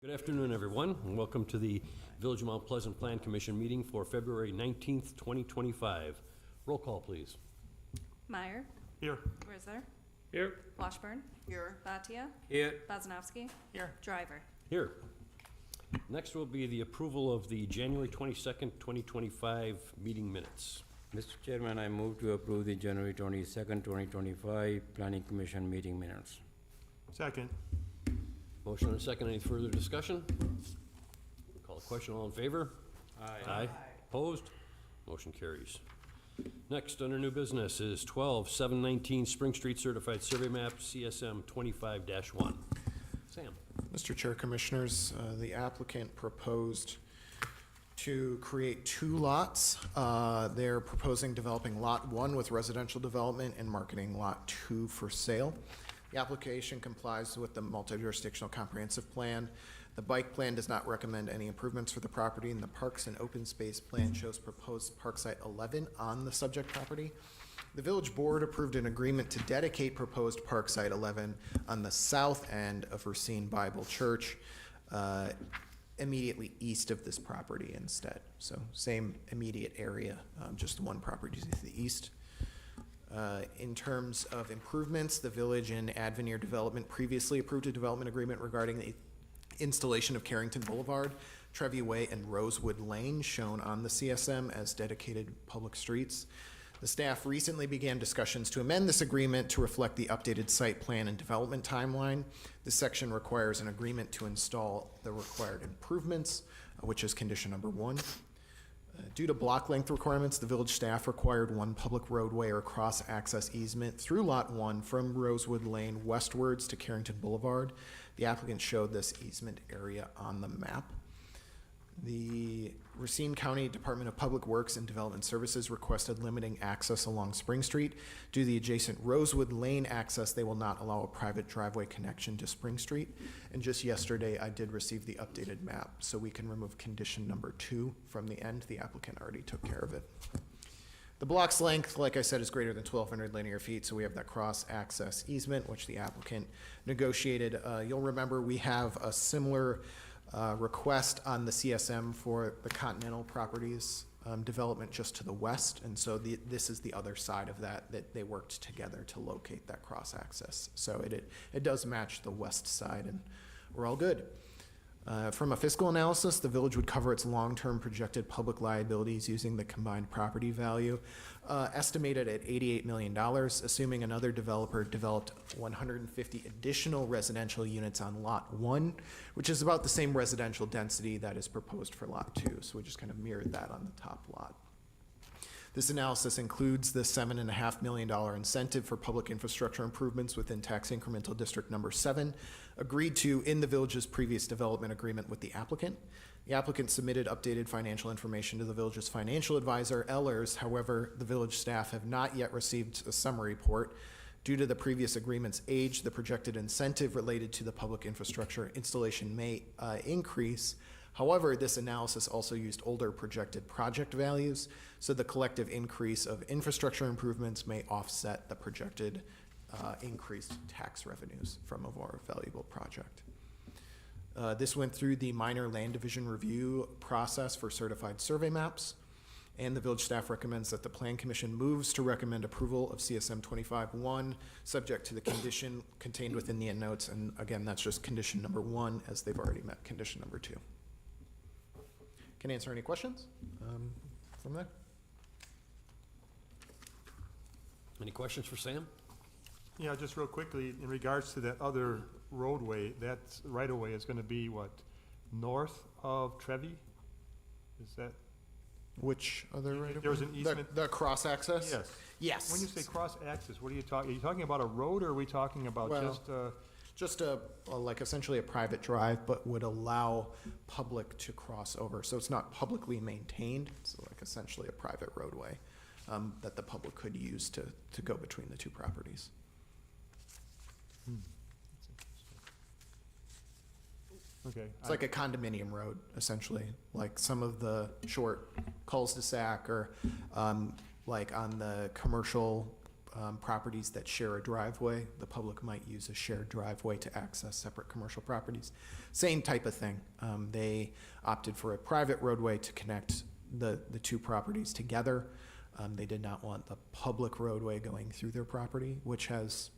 Good afternoon, everyone, and welcome to the Village of Mount Pleasant Plan Commission meeting for February 19th, 2025. Roll call, please. Meyer. Here. Whistler. Here. Washburn. Here. Batia. Here. Bazinowski. Here. Driver. Here. Next will be the approval of the January 22nd, 2025 meeting minutes. Mr. Chairman, I move to approve the January 22nd, 2025 Planning Commission meeting minutes. Second. Motion and a second. Any further discussion? Call the question. All in favor? Aye. Opposed? Motion carries. Next, under new business is 12-719 Spring Street Certified Survey Map, CSM 25-1. Sam. Mr. Chair, Commissioners, the applicant proposed to create two lots. They're proposing developing Lot 1 with residential development and marketing Lot 2 for sale. The application complies with the multi-jurisdictional comprehensive plan. The bike plan does not recommend any improvements for the property, and the parks and open space plan shows proposed park site 11 on the subject property. The village board approved an agreement to dedicate proposed park site 11 on the south end of Racine Bible Church, immediately east of this property instead. So same immediate area, just one property to the east. In terms of improvements, the village and Adveneer Development previously approved a development agreement regarding the installation of Carrington Boulevard, Trevi Way, and Rosewood Lane, shown on the CSM as dedicated public streets. The staff recently began discussions to amend this agreement to reflect the updated site plan and development timeline. This section requires an agreement to install the required improvements, which is condition number 1. Due to block length requirements, the village staff required one public roadway or cross-access easement through Lot 1 from Rosewood Lane westwards to Carrington Boulevard. The applicant showed this easement area on the map. The Racine County Department of Public Works and Development Services requested limiting access along Spring Street. Due to the adjacent Rosewood Lane access, they will not allow a private driveway connection to Spring Street. And just yesterday, I did receive the updated map, so we can remove condition number 2 from the end. The applicant already took care of it. The block's length, like I said, is greater than 1,200 linear feet, so we have that cross-access easement, which the applicant negotiated. You'll remember we have a similar request on the CSM for the Continental Properties development just to the west, and so this is the other side of that they worked together to locate that cross-access. So it does match the west side, and we're all good. From a fiscal analysis, the village would cover its long-term projected public liabilities using the combined property value, estimated at $88 million, assuming another developer developed 150 additional residential units on Lot 1, which is about the same residential density that is proposed for Lot 2. So we just kind of mirrored that on the top lot. This analysis includes the $7.5 million incentive for public infrastructure improvements within tax incremental district number 7, agreed to in the village's previous development agreement with the applicant. The applicant submitted updated financial information to the village's financial advisor, Ellers. However, the village staff have not yet received a summary report. Due to the previous agreement's age, the projected incentive related to the public infrastructure installation may increase. However, this analysis also used older projected project values, so the collective increase of infrastructure improvements may offset the projected increased tax revenues from a more valuable project. This went through the minor land division review process for certified survey maps, and the village staff recommends that the Plan Commission moves to recommend approval of CSM 25-1, subject to the condition contained within the endnotes, and again, that's just condition number 1, as they've already met condition number 2. Can answer any questions from there. Any questions for Sam? Yeah, just real quickly, in regards to that other roadway, that right-of-way is gonna be what, north of Trevi? Is that? Which other right? There was an easement? The cross-access? Yes. Yes. When you say cross-access, what are you talking, are you talking about a road, or are we talking about Well, just, Just like essentially a private drive, but would allow public to cross over. So it's not publicly maintained, it's like essentially a private roadway that the public could use to go between the two properties. okay. It's like a condominium road, essentially, like some of the short cul-de-sac or like on the commercial properties that share a driveway. The public might use a shared driveway to access separate commercial properties. Same type of thing. They opted for a private roadway to connect the two properties together. They did not want the public roadway going through their property, which has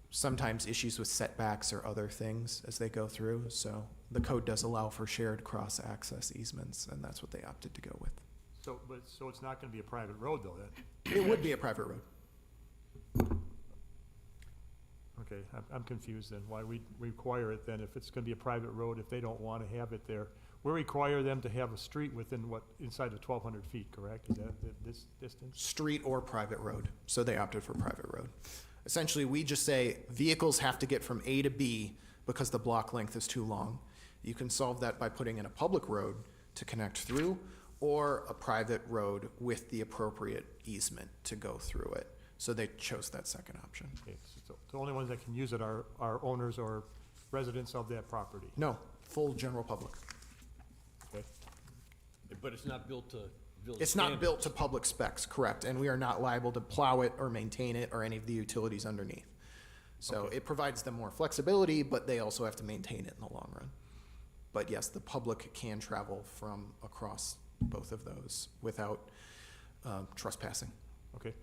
sometimes issues with setbacks or other things as they go through. So the code does allow for shared cross-access easements, and that's what they opted to go with. So it's not gonna be a private road though, then? It would be a private road. Okay, I'm confused then, why we require it then, if it's gonna be a private road, if they don't wanna have it there. We require them to have a street within what, inside of 1,200 feet, correct? Is that this distance? Street or private road, so they opted for private road. Essentially, we just say vehicles have to get from A to B because the block length is too long. You can solve that by putting in a public road to connect through, or a private road with the appropriate easement to go through it. So they chose that second option. Okay, so the only ones that can use it are owners or residents of that property, No, full general public. okay? But it's not built to village It's not standards. built to public specs, correct, and we are not liable to plow it or maintain it or any of the utilities underneath. So Okay. it provides them more flexibility, but they also have to maintain it in the long run. But yes, the public can travel from across both of those without trespassing. Okay,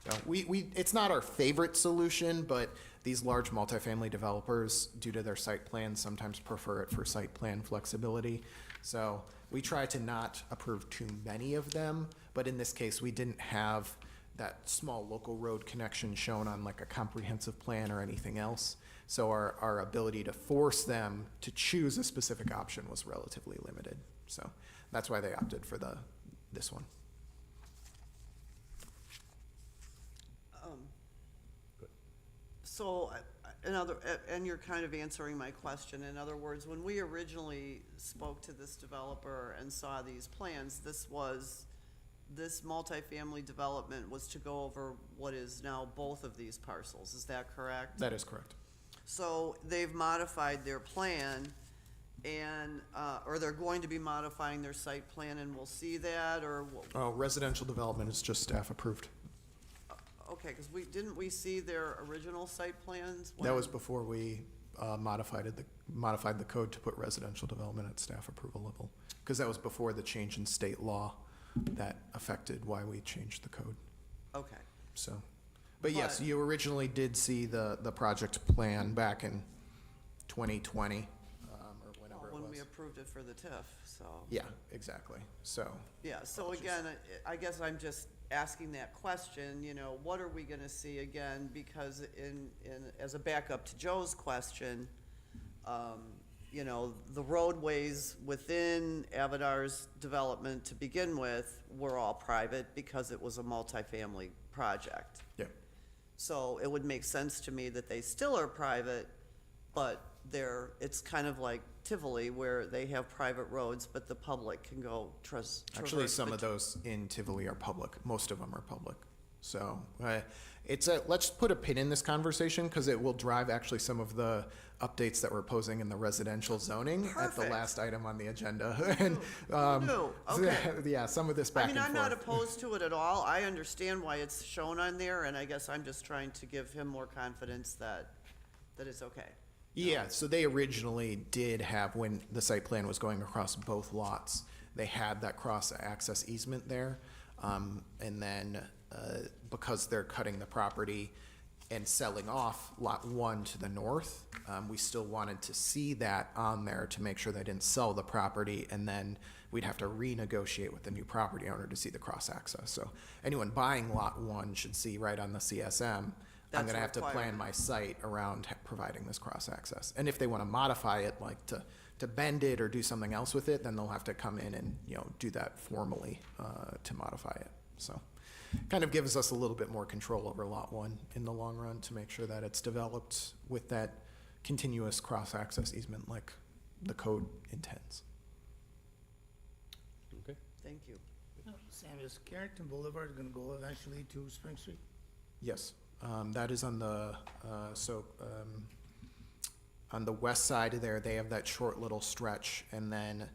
So it's not our favorite solution, but these large multifamily developers, due to their site plans, sometimes prefer it for site plan flexibility. So we try to not approve too many of them, but in this case, we didn't have that small local road connection shown on like a comprehensive plan or anything else. So our ability to force them to choose a specific option was relatively limited. So that's why they opted for this one. So, and you're kind of answering my question. In other words, when we originally spoke to this developer and saw these plans, this multifamily development was to go over what is now both of these parcels. Is that correct? That is correct. So they've modified their plan and, or they're going to be modifying their site plan and we'll see that, or, Residential development is just staff approved. okay, because didn't we see their original site plans? That was before we modified the code to put residential development at staff approval level. Because that was before the change in state law that affected why we changed the code, Okay, so. But yes, But- you originally did see the project plan back in 2020, or whenever it when we was. approved it for the TIF, so. Yeah, exactly, so. Yeah, so again, I guess I'm just asking that question, what are we gonna see again? Because as a backup to Joe's question, the roadways within Avadar's development to begin with were all private because it was a multifamily project. Yeah. So it would make sense to me that they still are private, but it's kind of like Tivoli where they have private roads, but the public can go traverse. Actually, some of those in Tivoli are public. Most of them are public. So let's put a pin in this conversation because it will drive actually some of the updates that we're posing in the residential zoning at the Perfect. last item on the agenda. And, No, okay. yeah, some of this back I mean, and I'm not forth. opposed to it at all. I understand why it's shown on there, and I guess I'm just trying to give him more confidence that it's okay. Yeah, so they originally did have, when the site plan was going across both lots, they had that cross-access easement there. And then, because they're cutting the property and selling off Lot 1 to the north, we still wanted to see that on there to make sure they didn't sell the property, and then we'd have to renegotiate with the new property owner to see the cross-access. So anyone buying Lot 1 should see right on the CSM, I'm That's gonna have to plan required. my site around providing this cross-access. And if they wanna modify it, like to bend it or do something else with it, then they'll have to come in and, do that formally, to modify it. So, kind of gives us a little bit more control over Lot 1 in the long run to make sure that it's developed with that continuous cross-access easement like the code intends. Okay. Thank you. Sam, is Carrington Boulevard gonna go eventually to Spring Street? Yes, that is on on the west side of there, they have that short little stretch, and then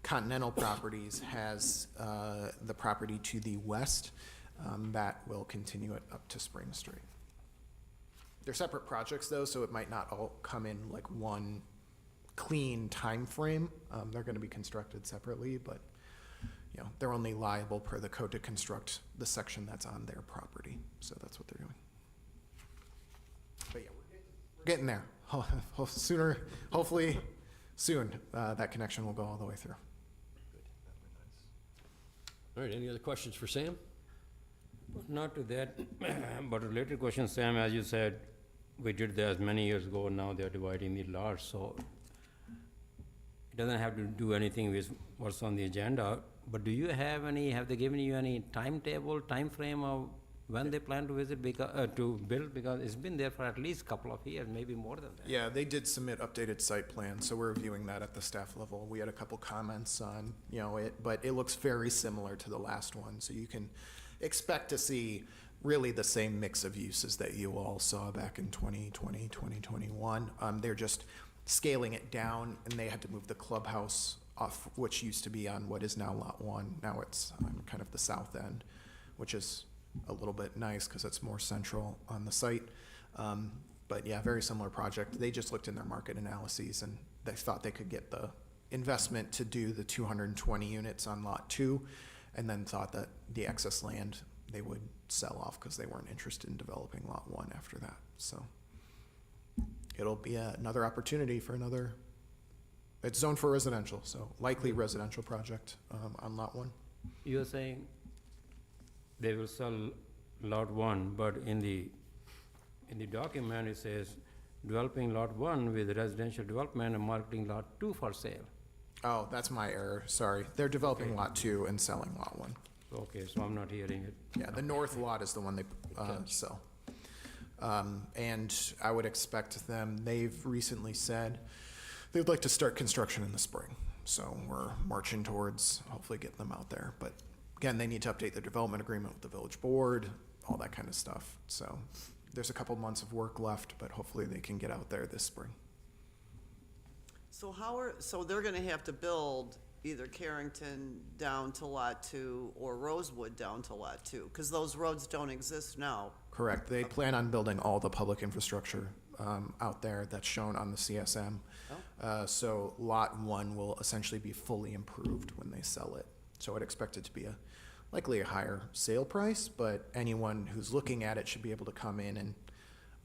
Continental Properties has the property to the west. that will continue it up to Spring Street. They're separate projects though, so it might not all come in like one clean time frame. They're gonna be constructed separately, but, you know, they're only liable per the code to construct the section that's on their property, so that's what they're doing. But yeah, we're getting there. Sooner, hopefully, soon, that connection will go all the way through. All right, any other questions for Sam? Not to that, but a related question, Sam, as you said, we did that many years ago, now they're dividing the lots, so it doesn't have to do anything with what's on the agenda, but do you have any, have they given you any timetable, time frame of when they plan to visit, to build, because it's been there for at least a couple of years, maybe more than that. Yeah, they did submit updated site plans, so we're reviewing that at the staff level. We had a couple comments on, you know, it, but it looks very similar to the last one, so you can expect to see really the same mix of uses that you all saw back in 2020, 2021. They're just scaling it down, and they had to move the clubhouse off, which used to be on what is now Lot 1. Now it's on kind of the south end, which is a little bit nice because it's more central on the site. But yeah, very similar project. They just looked in their market analyses, and they thought they could get the investment to do the 220 units on Lot 2, and then thought that the excess land they would sell off because they weren't interested in developing Lot 1 after that. So it'll be another opportunity for another, it's zoned for residential, so likely residential project on Lot 1. You're saying they will sell Lot 1, but in the document it says developing Lot 1 with residential development and marketing Lot 2 for sale. Oh, that's my error, sorry. They're developing Lot 2 and selling Lot 1. Okay, so I'm not hearing it. Yeah, the north lot is the one they sell. And I would expect them, they've recently said they'd like to start construction in the spring. So we're marching towards hopefully getting them out there. But again, they need to update the development agreement with the village board, all that kind of stuff. So there's a couple months of work left, but hopefully they can get out there this spring. So so they're gonna have to build either Carrington down to Lot 2 or Rosewood down to Lot 2, because those roads don't exist now. Correct. They plan on building all the public infrastructure out there that's shown on the CSM. So Lot 1 will essentially be fully improved when they sell it. So I'd expect it to be likely a higher sale price, but anyone who's looking at it should be able to come in and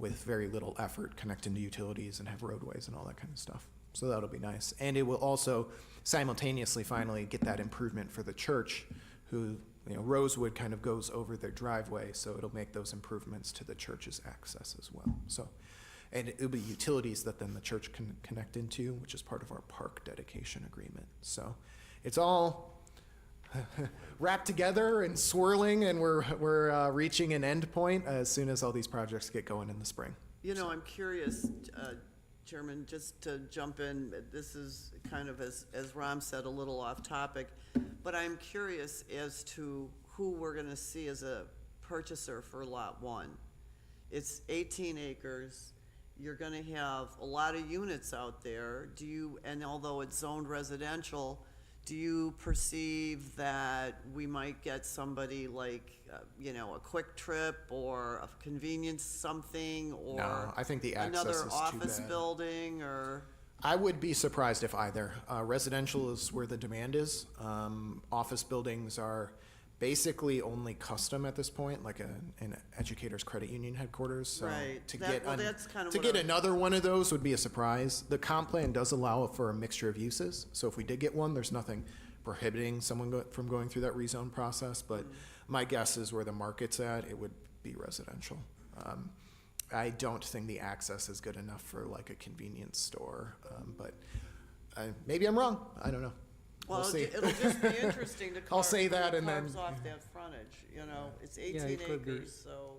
with very little effort connect into utilities and have roadways and all that kind of stuff. So that'll be nice. And it will also simultaneously finally get that improvement for the church, who, you know, Rosewood kind of goes over their driveway, so it'll make those improvements to the church's access as well. So, and it'll be utilities that then the church can connect into, which is part of our park dedication agreement. So it's all wrapped together and swirling, and we're reaching an end point as soon as all these projects get going in the spring. You know, I'm curious, Chairman, just to jump in, this is kind of, as Ram said, a little off topic, but I'm curious as to who we're gonna see as a purchaser for Lot 1. It's 18 acres, you're gonna have a lot of units out there. And although it's zoned residential, do you perceive that we might get somebody like, you know, a Quick Trip or a convenience something, or No, I think the access another is too office bad. building, or? I would be surprised if either. Residential is where the demand is. Office buildings are basically only custom at this point, like an educator's credit union headquarters. So Right. to That- get well, that's kind of to what get I'm- another one of those would be a surprise. The comp plan does allow for a mixture of uses. So if we did get one, there's nothing prohibiting someone from going through that rezone process. But my guess is where the market's at, it would be residential. I don't think the access is good enough for like a convenience store, but maybe I'm wrong. I don't know. Well, We'll see. it'll just be interesting to I'll say that who and then- carves off that frontage, you know, it's 18 it could be. acres, so.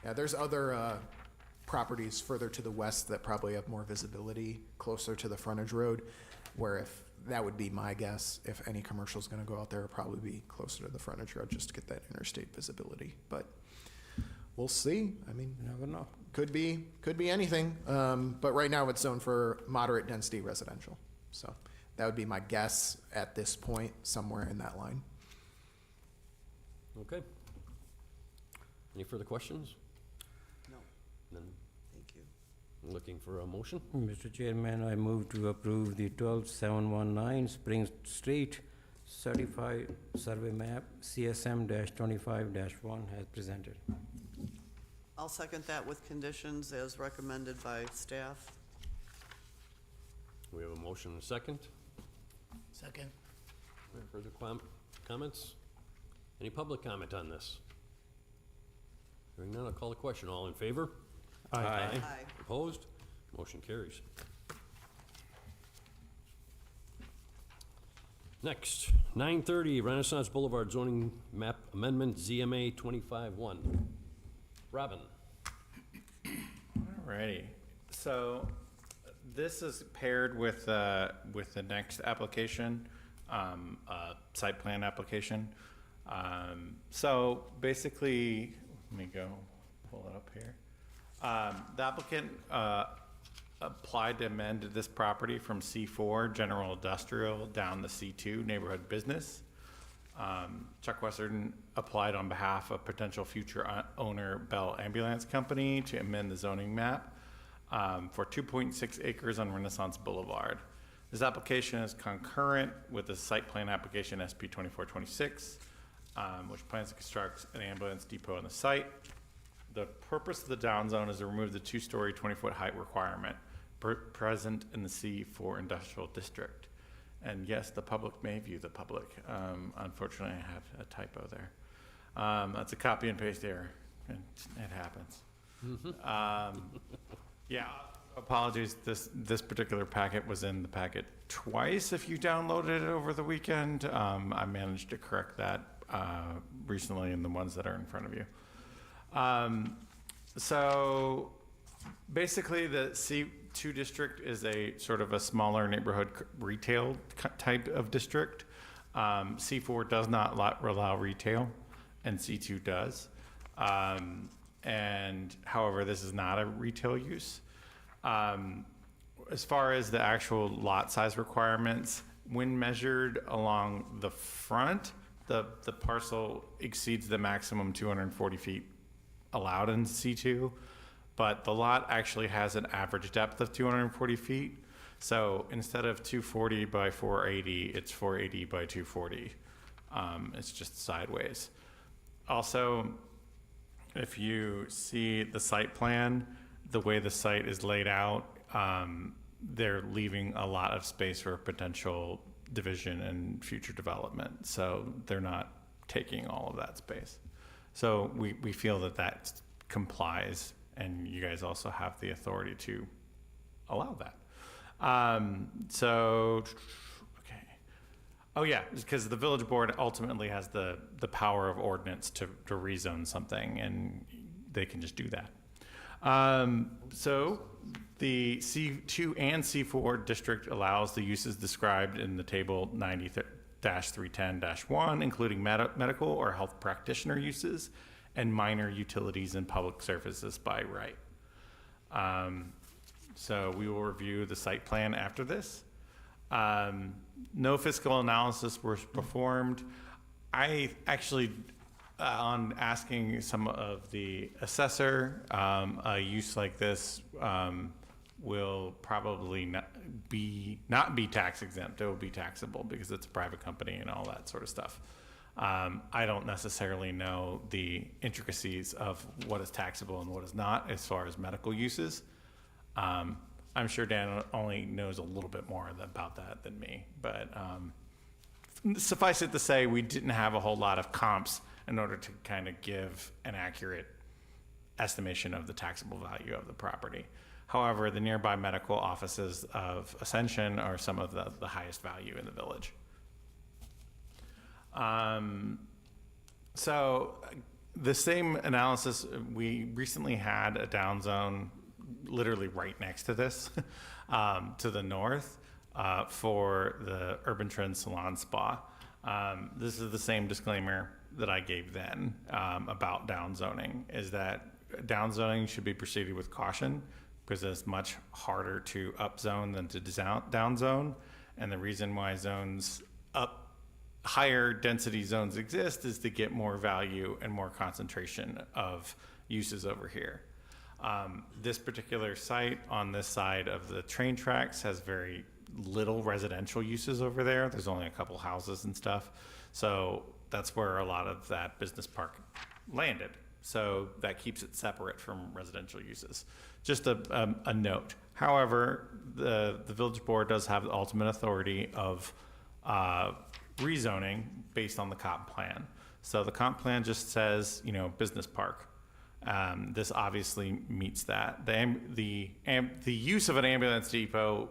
Yeah, there's other properties further to the west that probably have more visibility closer to the frontage road, where if, that would be my guess, if any commercial's gonna go out there, it'll probably be closer to the frontage road just to get that interstate visibility. But we'll see. I mean, You never know. could be anything. But right now it's zoned for moderate density residential. So that would be my guess at this point, somewhere in that line. Okay. Any further questions? No, Then thank you. looking for a motion? Mr. Chairman, I move to approve the 12719 Spring Street Certified Survey Map, CSM-25-1 as presented. I'll second that with conditions as recommended by staff. We have a motion and a second. Second. Any further comments? Any public comment on this? Hearing none, I'll call the question. All in favor? Aye. Opposed? Motion carries. Next, 930 Renaissance Boulevard zoning map amendment, ZMA 25-1. Robin? Alrighty, so this is paired with the next application, site plan application. So basically, let me go pull it up here. The applicant applied to amend this property from C4 General Industrial down to C2 Neighborhood Business. Chuck Western applied on behalf of potential future owner Bell Ambulance Company to amend the zoning map for 2.6 acres on Renaissance Boulevard. This application is concurrent with the site plan application SP 2426, which plans to construct an ambulance depot on the site. The purpose of the downzone is to remove the 2-story, 20-foot height requirement present in the C4 industrial district. And yes, the public may view the public. Unfortunately, I have a typo there. That's a copy and paste error. It happens. Yeah, apologies. This particular packet was in the packet twice if you downloaded it over the weekend. I managed to correct that recently in the ones that are in front of you. So basically the C2 district is a sort of a smaller neighborhood retail type of district. C4 does not allow retail and C2 does. And however, this is not a retail use. As far as the actual lot size requirements, when measured along the front, the parcel exceeds the maximum 240 feet allowed in C2, but the lot actually has an average depth of 240 feet. So instead of 240 by 480, it's 480 by 240. It's just sideways. Also, if you see the site plan, the way the site is laid out, they're leaving a lot of space for potential division and future development. So they're not taking all of that space. So we feel that that complies, and you guys also have the authority to allow that. Okay. Oh yeah, because the village board ultimately has the power of ordinance to rezone something, and they can just do that. So the C2 and C4 district allows the uses described in the table 90-310-1, including medical or health practitioner uses and minor utilities and public services by right. So we will review the site plan after this. No fiscal analysis was performed. I actually, on asking some of the assessor, a use like this will probably not be tax exempt. It will be taxable because it's a private company and all that sort of stuff. I don't necessarily know the intricacies of what is taxable and what is not as far as medical uses. I'm sure Dan only knows a little bit more about that than me, but suffice it to say, we didn't have a whole lot of comps in order to kind of give an accurate estimation of the taxable value of the property. However, the nearby medical offices of Ascension are some of the highest value in the village. So the same analysis, we recently had a downzone literally right next to this, to the north, for the Urban Trend Salon Spa. This is the same disclaimer that I gave then about downzoning, is that downzoning should be proceeded with caution because it's much harder to upzone than to downzone. And the reason why zones higher density zones exist is to get more value and more concentration of uses over here. This particular site on this side of the train tracks has very little residential uses over there. There's only a couple houses and stuff. So that's where a lot of that business park landed. So that keeps it separate from residential uses. Just a note. However, the village board does have the ultimate authority of rezoning based on the comp plan. So the comp plan just says, you know, business park. This obviously meets that. The use of an ambulance depot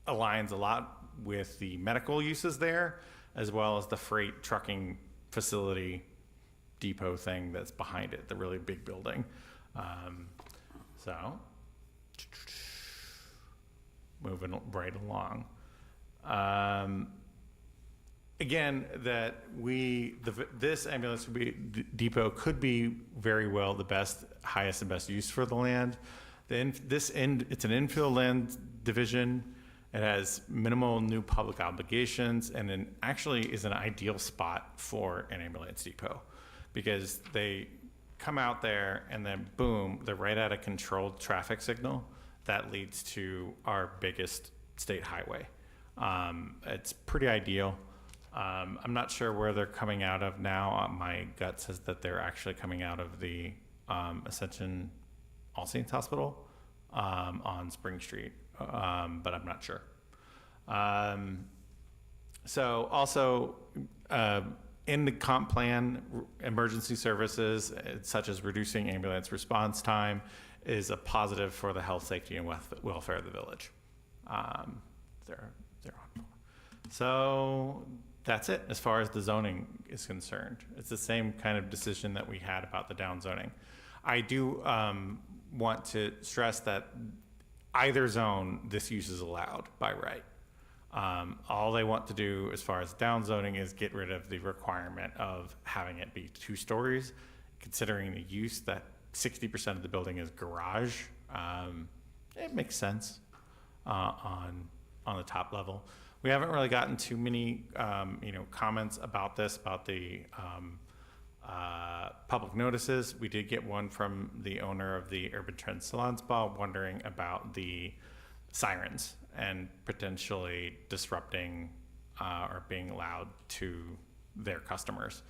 aligns a lot with the medical uses there, as well as the freight trucking facility depot thing that's behind it, the really big building. So, moving right along. Again, that this ambulance depot could be very well the best, highest and best use for the land. It's an infill land division. It has minimal new public obligations, and then actually is an ideal spot for an ambulance depot, because they come out there and then boom, they're right at a controlled traffic signal that leads to our biggest state highway. It's pretty ideal. I'm not sure where they're coming out of now. My gut says that they're actually coming out of the Ascension All Saints Hospital on Spring Street, but I'm not sure. So also in the comp plan, emergency services such as reducing ambulance response time is a positive for the health, safety, and welfare of the village. They're on. So that's it as far as the zoning is concerned. It's the same kind of decision that we had about the down zoning. I do want to stress that either zone, this use is allowed by right. All they want to do as far as down zoning is get rid of the requirement of having it be 2 stories, considering the use that 60% of the building is garage. It makes sense on the top level. We haven't really gotten too many, comments about this, about the public notices. We did get one from the owner of the Urban Trend Salon Spa wondering about the sirens and potentially disrupting or being loud to their customers,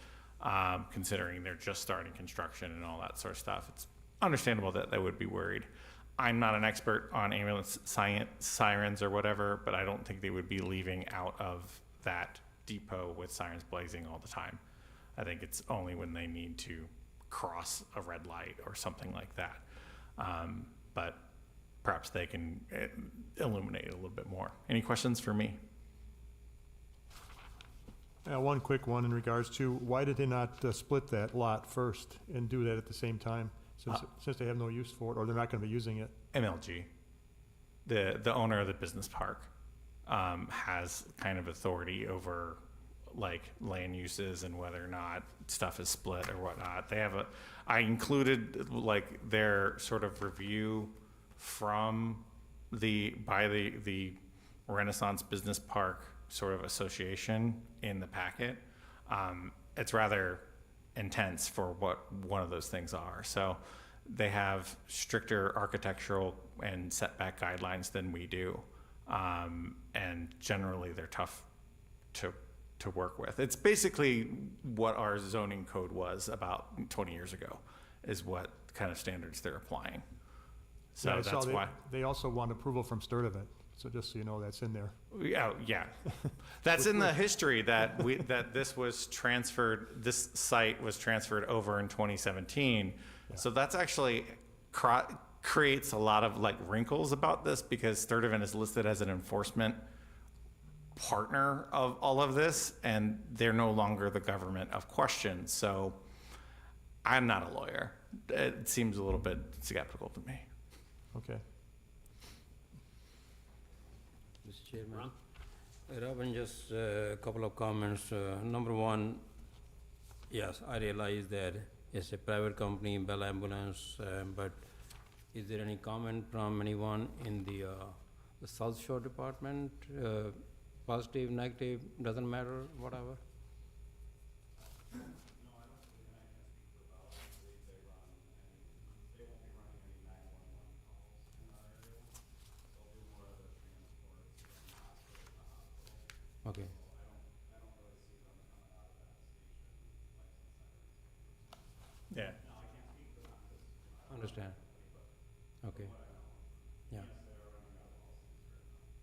considering they're just starting construction and all that sort of stuff. It's understandable that they would be worried. I'm not an expert on ambulance sirens or whatever, but I don't think they would be leaving out of that depot with sirens blazing all the time. I think it's only when they need to cross a red light or something like that. But perhaps they can illuminate it a little bit more. Any questions for me? One quick one in regards to, why did they not split that lot first and do that at the same time? Since they have no use for it, or they're not gonna be using it? MLG, the owner of the business park, has kind of authority over like land uses and whether or not stuff is split or whatnot. They have I included like their sort of review from the Renaissance Business Park sort of association in the packet. It's rather intense for what one of those things are. So they have stricter architectural and setback guidelines than we do. And generally they're tough to work with. It's basically what our zoning code was about 20 years ago, is what kind of standards they're applying. So Yeah, I saw that's why. They also want approval from Sturdivant, so just so you know, that's in there. Yeah. That's in the history that this was transferred, this site was transferred over in 2017. Yeah. So that's actually creates a lot of like wrinkles about this, because Sturdivant is listed as an enforcement partner of all of this, and they're no longer the government of question. So I'm not a lawyer. It seems a little bit skeptical to me. Okay. Mr. Chairman. Robin, just a couple of comments. Number one, yes, I realize that it's a private company, Bell Ambulance, but is there any comment from anyone in the South Shore Department? Positive, negative, doesn't matter, whatever? Okay. Yeah. Understand. Okay. Yeah.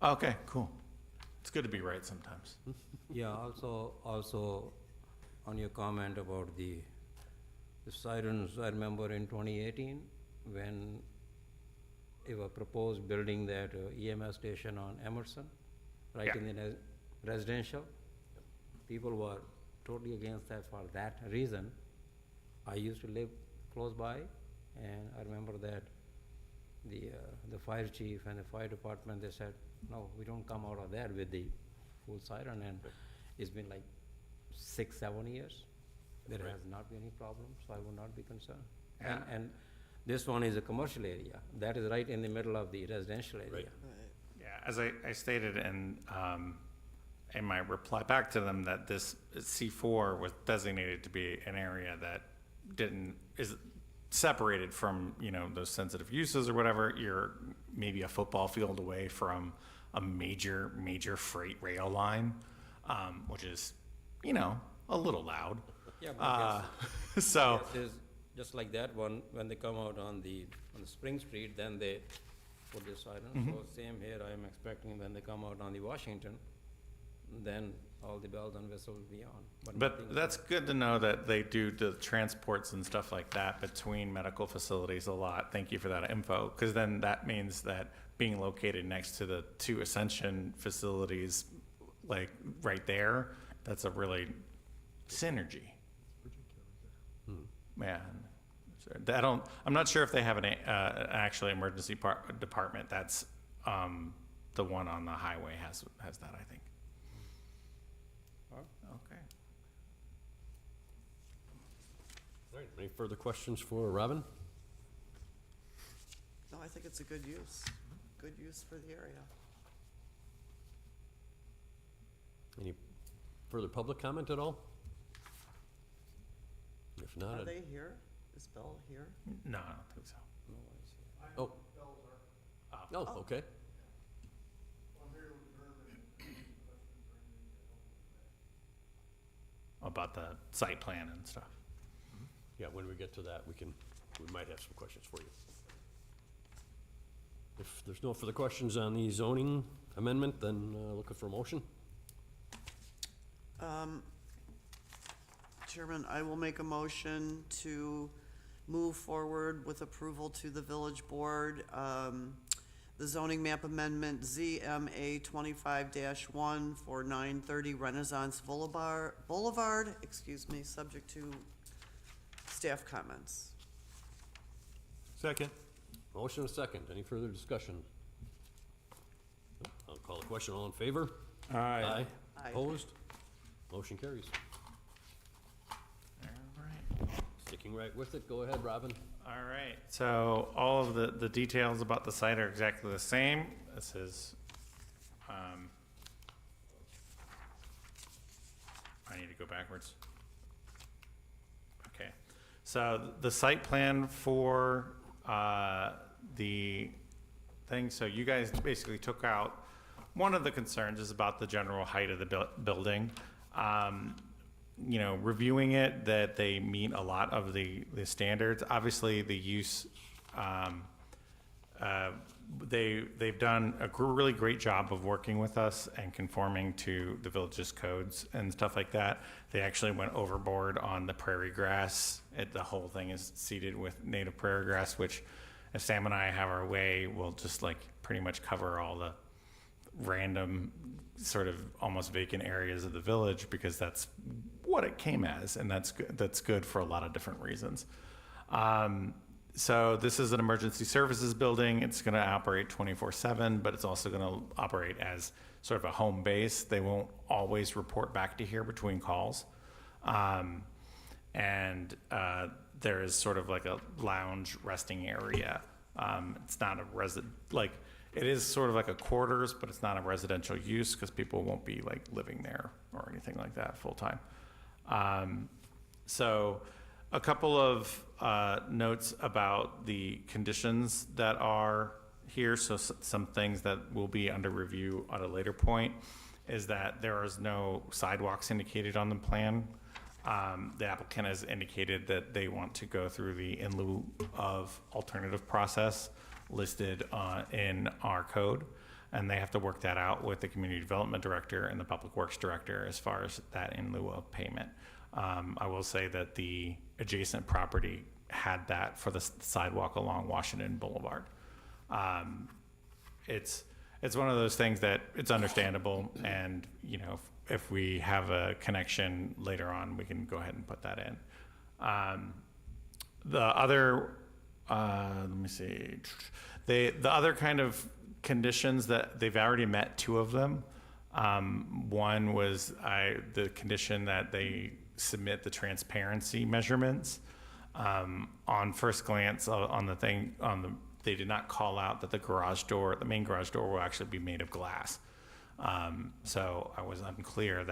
Okay, cool. It's good to be right sometimes. Yeah, also on your comment about the sirens, I remember in 2018, when you were proposed building that EMS station on Emerson, right Yeah. in the residential, people were totally against that for that reason. I used to live close by, and I remember that the fire chief and the fire department, they said, no, we don't come out of there with the full siren, and it's been like 6, 7 years. There Right. has not been any problem, so I would not be concerned. Yeah. And this one is a commercial area, that is right in the middle of the residential area. Right. Right. Yeah, as I stated in my reply back to them, that this C4 was designated to be an area that is separated from, you know, those sensitive uses or whatever. You're maybe a football field away from a major freight rail line, which is, you know, a little loud. Yeah, but So, yes, is just like that one, when they come out on the Spring Street, then they put the siren. So same here, I am expecting when they come out on the Washington, then all the bells and whistles will be on. nothing but is that's good to know that they do the transports and stuff like that between medical facilities a lot. Thank you for that info, because then that means that being located next to the 2 Ascension facilities, like right there, that's a really synergy. Man, I'm not sure if they have an actually emergency department. That's the one on the highway has that, I think. Okay. All right, any further questions for Robin? No, I think it's a good use for the area. Any further public comment at all? If not, Are I'd- they here? Is Bell here? No, I don't think so. oh. Oh, okay. About the site plan and stuff. Yeah, when we get to that, we might have some questions for you. If there's no further questions on the zoning amendment, then looking for a motion. Chairman, I will make a motion to move forward with approval to the village board, the zoning map amendment ZMA 25-1 for 930 Renaissance Boulevard, subject to staff comments. Second. Motion and a second. Any further discussion? I'll call the question. All in favor? Aye. Aye. Opposed? Motion carries. All right. Sticking right with it. Go ahead, Robin. All right, so all of the details about the site are exactly the same. This is, I need to go backwards. Okay, so the site plan for the thing, so you guys basically took out, one of the concerns is about the general height of the building. You know, reviewing it, that they meet a lot of the standards. Obviously, the use, they've done a really great job of working with us and conforming to the village's codes and stuff like that. They actually went overboard on the prairie grass. The whole thing is seeded with native prairie grass, which, if Sam and I have our way, will just like pretty much cover all the random sort of almost vacant areas of the village, because that's what it came as, and that's good for a lot of different reasons. So this is an emergency services building. It's going to operate 24/7, but it's also going to operate as sort of a home base. They won't always report back to here between calls. And there is sort of like a lounge resting area. It's not a it is sort of like a quarters, but it's not a residential use because people won't be like living there or anything like that full time. So a couple of notes about the conditions that are here. So some things that will be under review at a later point is that there is no sidewalks indicated on the plan. The applicant has indicated that they want to go through the in lieu of alternative process listed in our code. And they have to work that out with the community development director and the public works director as far as that in lieu of payment. I will say that the adjacent property had that for the sidewalk along Washington Boulevard. It's one of those things that it's understandable, and you know, if we have a connection later on, we can go ahead and put that in. The other, let me see, the other kind of conditions that they've already met, two of them. One was the condition that they submit the transparency measurements. On first glance, they did not call out that the main garage door will actually be made of glass. So I was unclear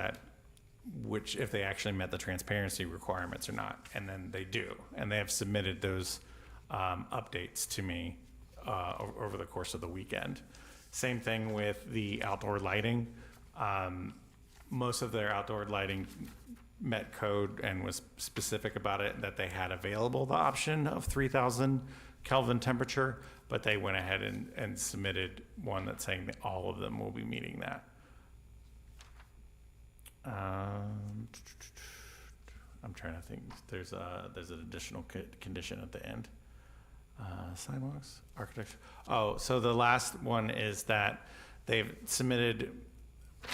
if they actually met the transparency requirements or not, and then they do, and they have submitted those updates to me over the course of the weekend. Same thing with the outdoor lighting. Most of their outdoor lighting met code and was specific about it, that they had available the option of 3,000 Kelvin temperature, but they went ahead and submitted one that's saying that all of them will be meeting that. I'm trying to think. There's an additional condition at the end. Sidewalks, architecture. Oh, so the last one is that they've submitted.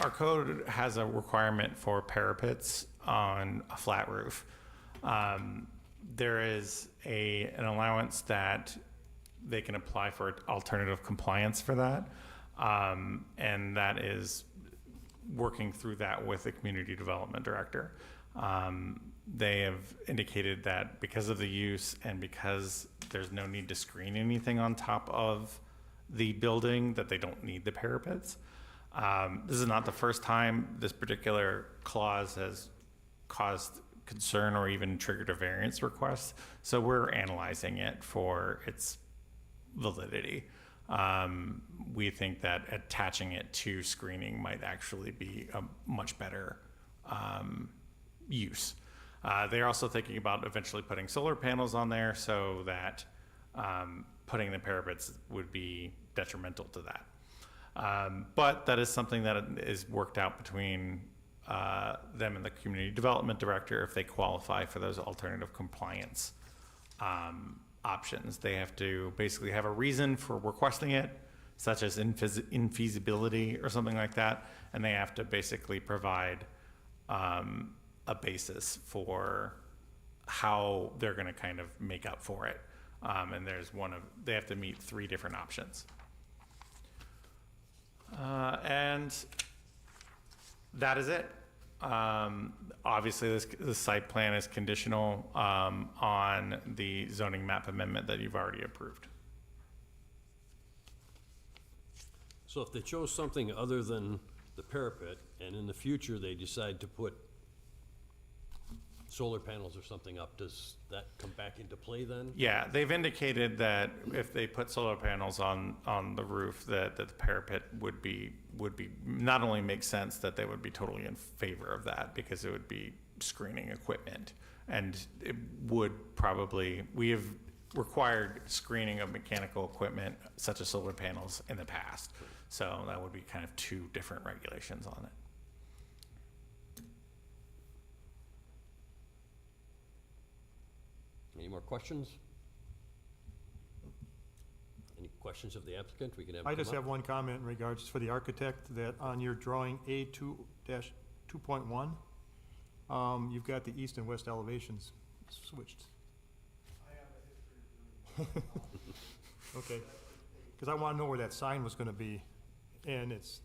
Our code has a requirement for parapets on a flat roof. There is an allowance that they can apply for alternative compliance for that, and that is working through that with the community development director. They have indicated that because of the use and because there's no need to screen anything on top of the building, that they don't need the parapets. This is not the first time this particular clause has caused concern or even triggered a variance request. So we're analyzing it for its validity. We think that attaching it to screening might actually be a much better use. They're also thinking about eventually putting solar panels on there, so that putting the parapets would be detrimental to that. But that is something that is worked out between them and the community development director if they qualify for those alternative compliance options. They have to basically have a reason for requesting it, such as infeasibility or something like that, and they have to basically provide a basis for how they're going to kind of make up for it. And they have to meet 3 different options. And that is it. Obviously, this site plan is conditional on the zoning map amendment that you've already approved. So if they chose something other than the parapet, and in the future they decide to put solar panels or something up, does that come back into play then? Yeah, they've indicated that if they put solar panels on the roof, that the parapet would be not only make sense, that they would be totally in favor of that, because it would be screening equipment, and it would probably, we have required screening of mechanical equipment such as solar panels in the past, so that would be kind of 2 different regulations on it. Any more questions? Any questions of the applicant? We can have. I him just come have up. one comment in regards for the architect, that on your drawing A2-2.1, you've got the east and west elevations switched. Okay, because I want to know where that sign was going to be, and if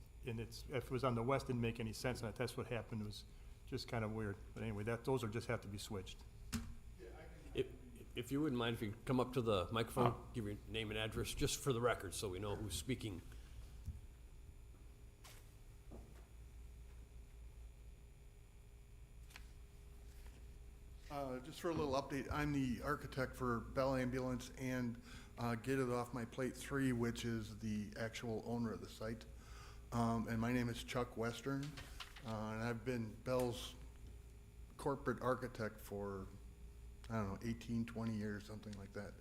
it was on the west, didn't make any sense, and that's what happened. It was just kind of weird. But anyway, those just have to be switched. If you wouldn't mind, if you could come up to the microphone, give your name and address, just for the record, so we know who's speaking. Just for a little update, I'm the architect for Bell Ambulance and Get It Off My Plate 3, which is the actual owner of the site. And my name is Chuck Western, and I've been Bell's corporate architect for, I don't know, 18, 20 years, something like that.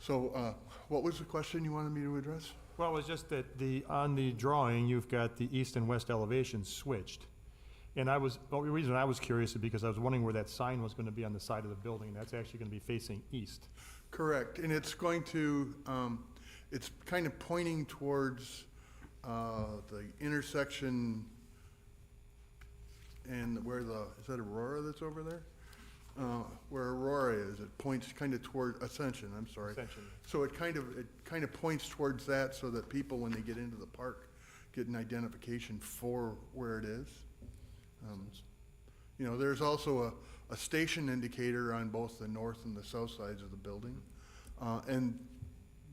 So what was the question you wanted me to address? Well, it was just that on the drawing, you've got the east and west elevations switched. And well, the reason I was curious is because I was wondering where that sign was gonna be on the side of the building. That's actually gonna be facing east. Correct, and it's going to, it's kind of pointing towards the intersection and is that Aurora that's over there? Where Aurora is, it points kind of toward Ascension, I'm sorry. Ascension. So it kind of points towards that so that people, when they get into the park, get an identification for where it is. You know, there's also a station indicator on both the north and the south sides of the building. And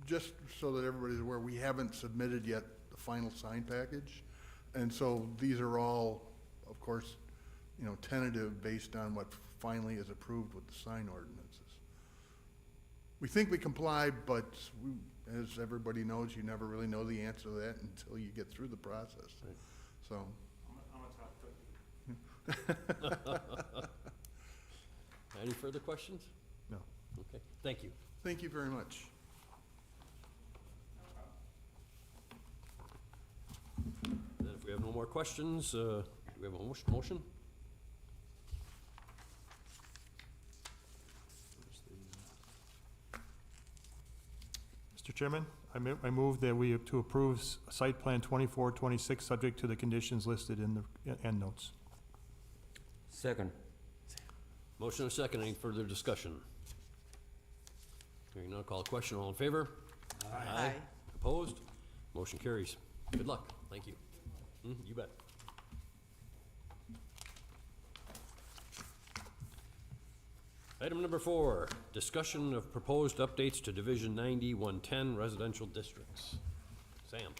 just so that everybody's aware, we haven't submitted yet the final sign package. And so these are all, of course, you know, tentative based on what finally is approved with the sign ordinances. We think we comply, but as everybody knows, you never really know the answer to that until you get through the process. So. Any further questions? No. Okay, thank you. Thank you very much. Then if we have no more questions, do we have a motion? Mr. Chairman, I move that we to approve site plan 2426, subject to the conditions listed in the end notes. Second. Motion and a second, any further discussion? Hearing none, call a question, all in favor? Aye. Opposed? Motion carries. Good luck, thank you. You bet. Item number 4, discussion of proposed updates to Division 90-110 residential districts. Sam?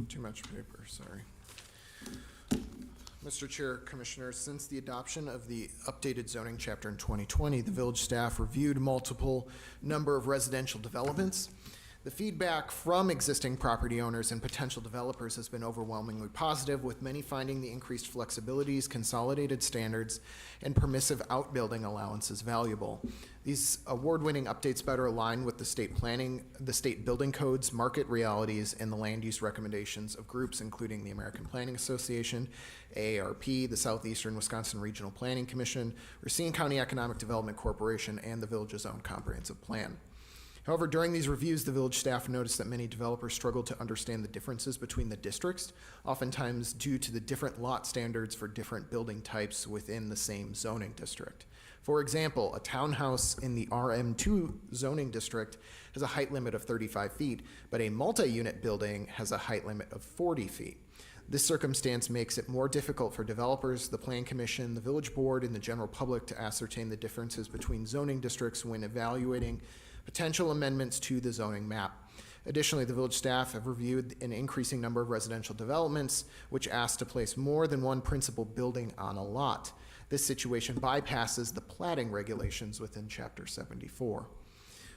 Too much paper, sorry. Mr. Chair, Commissioners, since the adoption of the updated zoning chapter in 2020, the village staff reviewed multiple number of residential developments. The feedback from existing property owners and potential developers has been overwhelmingly positive, with many finding the increased flexibilities, consolidated standards, and permissive outbuilding allowances valuable. These award-winning updates better align with the state building codes, market realities, and the land use recommendations of groups including the American Planning Association, AARP, the Southeastern Wisconsin Regional Planning Commission, Racine County Economic Development Corporation, and the village's own comprehensive plan. However, during these reviews, the village staff noticed that many developers struggled to understand the differences between the districts, oftentimes due to the different lot standards for different building types within the same zoning district. For example, a townhouse in the RM2 zoning district has a height limit of 35 feet, but a multi-unit building has a height limit of 40 feet. This circumstance makes it more difficult for developers, the Plan Commission, the Village Board, and the general public to ascertain the differences between zoning districts when evaluating potential amendments to the zoning map. Additionally, the village staff have reviewed an increasing number of residential developments which ask to place more than one principal building on a lot. This situation bypasses the platting regulations within Chapter 74.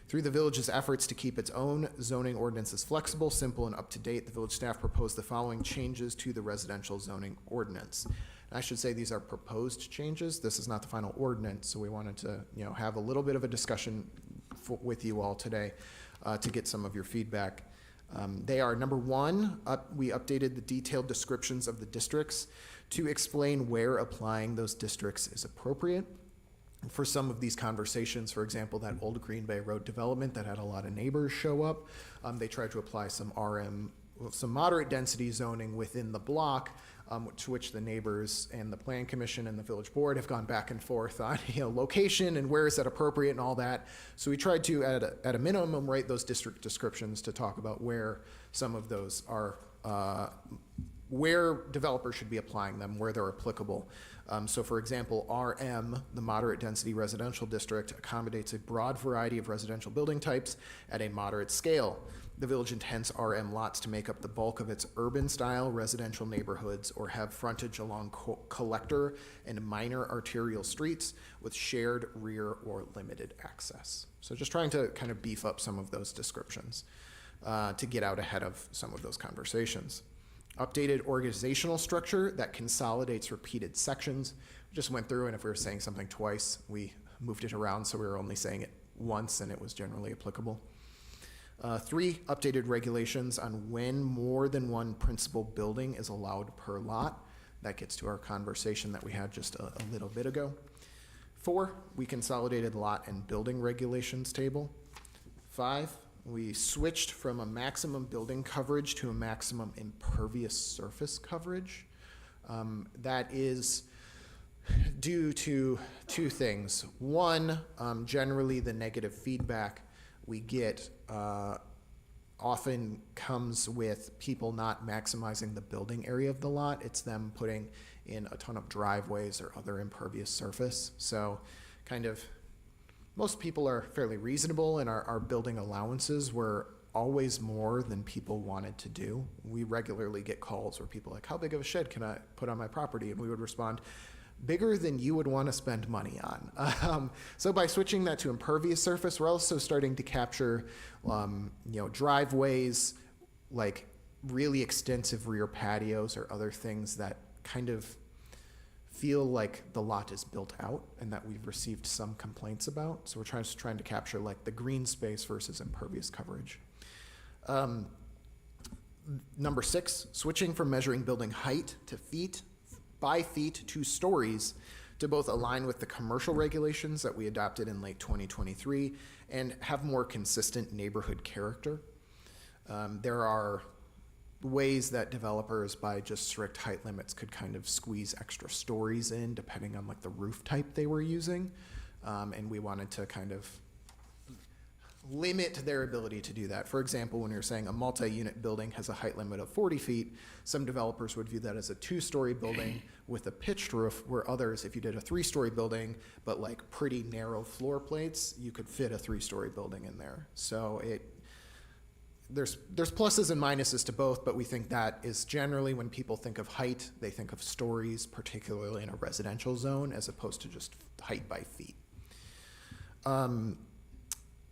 Through the village's efforts to keep its own zoning ordinances flexible, simple, and up-to-date, the village staff proposed the following changes to the residential zoning ordinance. I should say these are proposed changes. This is not the final ordinance, so we wanted to, have a little bit of a discussion with you all today to get some of your feedback. They are, number one, we updated the detailed descriptions of the districts to explain where applying those districts is appropriate. For some of these conversations, for example, that old Green Bay Road development that had a lot of neighbors show up, they tried to apply some some moderate density zoning within the block, to which the neighbors and the Plan Commission and the Village Board have gone back and forth on location and where is that appropriate and all that. So we tried to, at a minimum, write those district descriptions to talk about where some of those are, where developers should be applying them, where they're applicable. So for example, RM, the moderate density residential district, accommodates a broad variety of residential building types at a moderate scale. The village intends RM lots to make up the bulk of its urban-style residential neighborhoods or have frontage along collector and minor arterial streets with shared rear or limited access. So just trying to kind of beef up some of those descriptions to get out ahead of some of those conversations. Updated organizational structure that consolidates repeated sections. We just went through, and if we were saying something twice, we moved it around so we were only saying it once and it was generally applicable. 3, updated regulations on when more than one principal building is allowed per lot. That gets to our conversation that we had just a little bit ago. 4, we consolidated lot and building regulations table. 5, we switched from a maximum building coverage to a maximum impervious surface coverage. That is due to 2 things. One, generally the negative feedback we get often comes with people not maximizing the building area of the lot. It's them putting in a ton of driveways or other impervious surface. So kind of most people are fairly reasonable, and our building allowances were always more than people wanted to do. We regularly get calls where people are like, how big of a shed can I put on my property? And we would respond, bigger than you would want to spend money on. So by switching that to impervious surface, we're also starting to capture, driveways, like really extensive rear patios or other things that kind of feel like the lot is built out and that we've received some complaints about. So we're trying to capture like the green space versus impervious coverage. Number 6, switching from measuring building height to feet, by feet to stories, to both align with the commercial regulations that we adopted in late 2023 and have more consistent neighborhood character. There are ways that developers, by just strict height limits, could kind of squeeze extra stories in depending on like the roof type they were using. And we wanted to kind of limit their ability to do that. For example, when you're saying a multi-unit building has a height limit of 40 feet, some developers would view that as a 2-story building with a pitched roof, where others, if you did a 3-story building, but like pretty narrow floor plates, you could fit a 3-story building in there. So there's pluses and minuses to both, but we think that is generally, when people think of height, they think of stories, particularly in a residential zone, as opposed to just height by feet.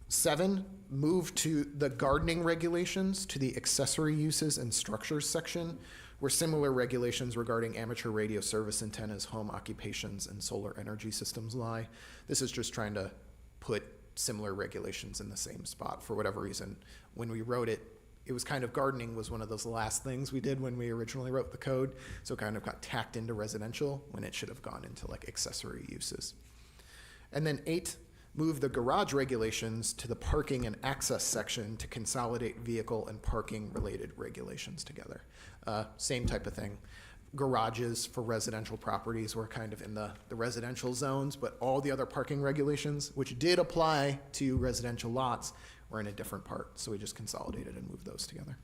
7, move to the gardening regulations to the accessory uses and structures section, where similar regulations regarding amateur radio service antennas, home occupations, and solar energy systems lie. This is just trying to put similar regulations in the same spot. For whatever reason, when we wrote it, it was kind of, gardening was one of those last things we did when we originally wrote the code, so it kind of got tacked into residential when it should have gone into like accessory uses. And then 8, move the garage regulations to the parking and access section to consolidate vehicle and parking related regulations together. Same type of thing. Garages for residential properties were kind of in the residential zones, but all the other parking regulations, which did apply to residential lots, were in a different part. So we just consolidated and moved those together.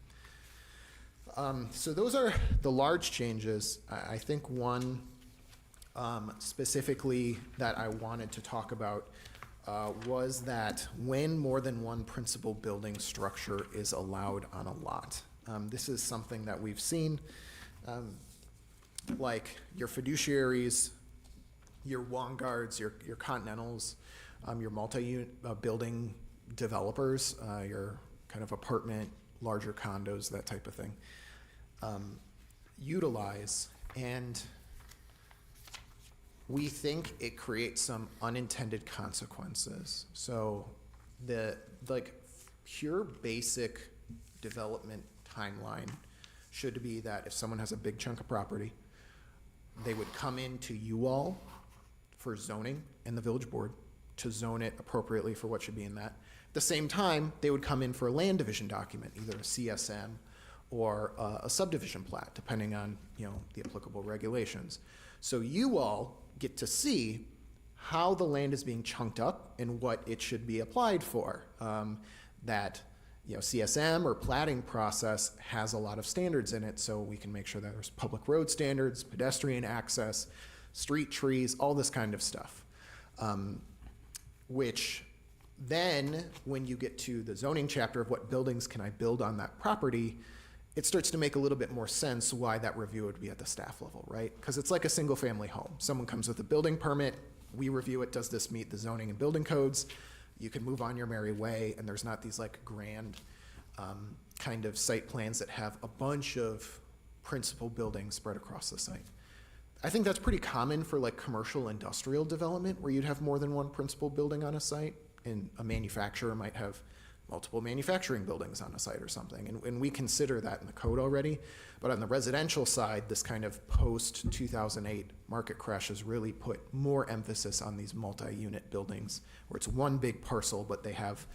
So those are the large changes. I think one specifically that I wanted to talk about was that when more than one principal building structure is allowed on a lot. This is something that we've seen, like your fiduciaries, your Wangards, your Continentals, your multi-unit building developers, your kind of apartment, larger condos, that type of thing, utilize. And we think it creates some unintended consequences. So the pure basic development timeline should be that if someone has a big chunk of property, they would come into you all for zoning and the village board to zone it appropriately for what should be in that. At the same time, they would come in for a land division document, either a CSM or a subdivision plat, depending on the applicable regulations. So you all get to see how the land is being chunked up and what it should be applied for. That CSM or platting process has a lot of standards in it, so we can make sure that there's public road standards, pedestrian access, street trees, all this kind of stuff. Which then, when you get to the zoning chapter of what buildings can I build on that property, it starts to make a little bit more sense why that review would be at the staff level, right? Because it's like a single-family home. Someone comes with a building permit, we review it, does this meet the zoning and building codes? You can move on your merry way, and there's not these like grand kind of site plans that have a bunch of principal buildings spread across the site. I think that's pretty common for like commercial industrial development where you'd have more than one principal building on a site, and a manufacturer might have multiple manufacturing buildings on a site or something. And we consider that in the code already. But on the residential side, this kind of post-2008 market crash has really put more emphasis on these multi-unit buildings where it's one big parcel, but they have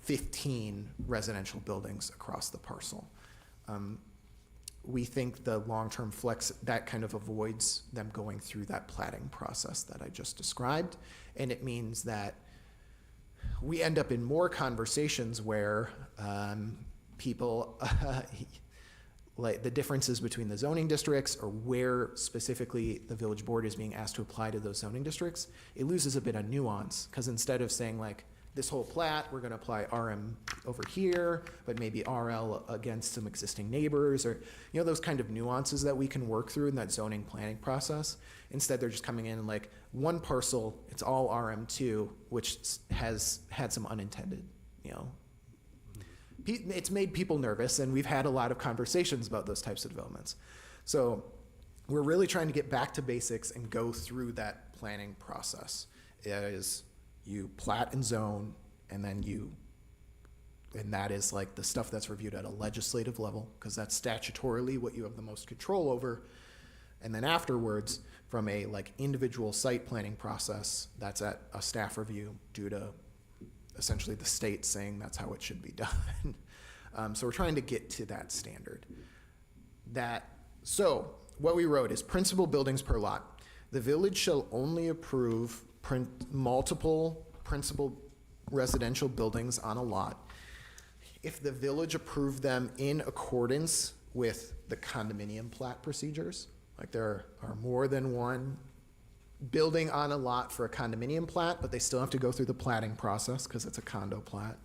15 residential buildings across the parcel. We think the long-term flex, that kind of avoids them going through that platting process that I just described. And it means that we end up in more conversations where people, like the differences between the zoning districts or where specifically the village board is being asked to apply to those zoning districts, it loses a bit of nuance, because instead of saying like, this whole plat, we're gonna apply RM over here, but maybe RL against some existing neighbors, or, you know, those kind of nuances that we can work through in that zoning planning process. Instead, they're just coming in and like, one parcel, it's all RM2, which has had some unintended, you know, it's made people nervous, and we've had a lot of conversations about those types of developments. So we're really trying to get back to basics and go through that planning process. It is, you plat and zone, and then and that is like the stuff that's reviewed at a legislative level, because that's statutorily what you have the most control over. And then afterwards, from a like individual site planning process, that's at a staff review due to essentially the state saying that's how it should be done. So we're trying to get to that standard. So what we wrote is principal buildings per lot. The village shall only approve multiple principal residential buildings on a lot if the village approved them in accordance with the condominium plat procedures. Like there are more than one building on a lot for a condominium plat, but they still have to go through the platting process because it's a condo plat.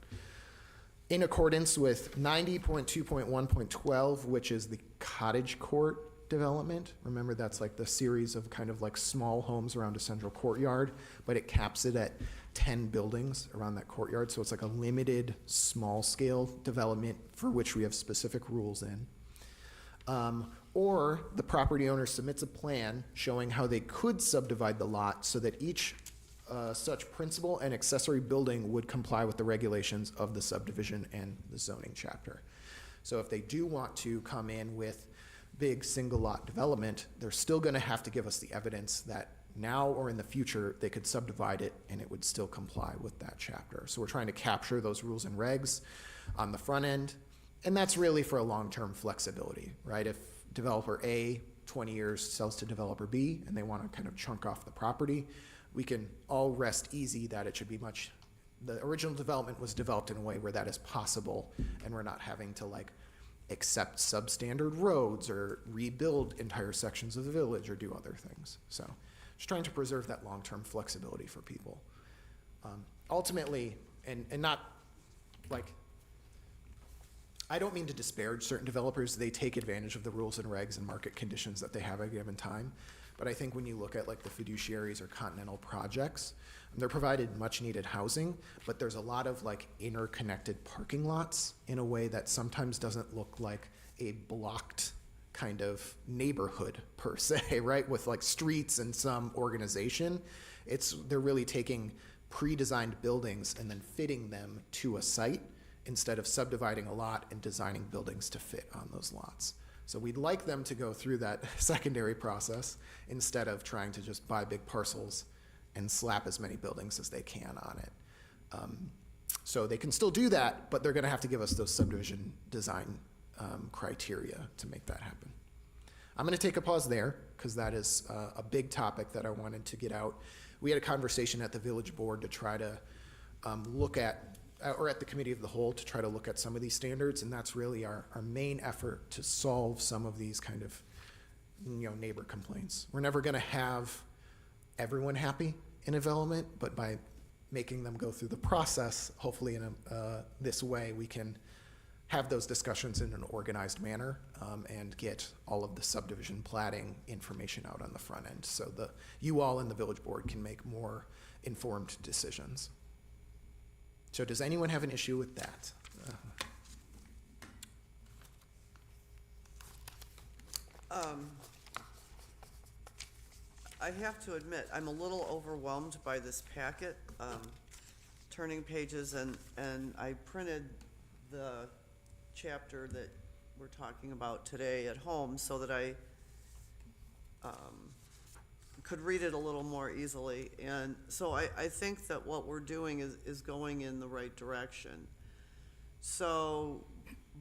In accordance with 90.2.1.12, which is the cottage court development. Remember, that's like the series of kind of like small homes around a central courtyard, but it caps it at 10 buildings around that courtyard. So it's like a limited small scale development for which we have specific rules in. Or the property owner submits a plan showing how they could subdivide the lot so that each such principal and accessory building would comply with the regulations of the subdivision and the zoning chapter. So if they do want to come in with big single lot development, they're still gonna have to give us the evidence that now or in the future, they could subdivide it and it would still comply with that chapter. So we're trying to capture those rules and regs on the front end. And that's really for a long-term flexibility, right? If developer A, 20 years, sells to developer B, and they want to kind of chunk off the property, we can all rest easy that it should be the original development was developed in a way where that is possible, and we're not having to like accept substandard roads or rebuild entire sections of the village or do other things. So just trying to preserve that long-term flexibility for people. Ultimately, and not like, I don't mean to disparage certain developers. They take advantage of the rules and regs and market conditions that they have at a given time. But I think when you look at like the fiduciaries or continental projects, they're provided much needed housing, but there's a lot of like interconnected parking lots in a way that sometimes doesn't look like a blocked kind of neighborhood per se, right? With like streets and some organization. They're really taking pre-designed buildings and then fitting them to a site instead of subdividing a lot and designing buildings to fit on those lots. So we'd like them to go through that secondary process instead of trying to just buy big parcels and slap as many buildings as they can on it. So they can still do that, but they're gonna have to give us those subdivision design criteria to make that happen. I'm gonna take a pause there because that is a big topic that I wanted to get out. We had a conversation at the village board to try to look at, or at the committee of the whole, to try to look at some of these standards, and that's really our main effort to solve some of these kind of neighbor complaints. We're never gonna have everyone happy in a development, but by making them go through the process, hopefully in this way, we can have those discussions in an organized manner, and get all of the subdivision plating information out on the front end, so you all in the village board can make more informed decisions. So does anyone have an issue with that? I have to admit, I'm a little overwhelmed by this packet, turning pages, and I printed the chapter that we're talking about today at home so that I could read it a little more easily. And so I think that what we're doing is going in the right direction. So,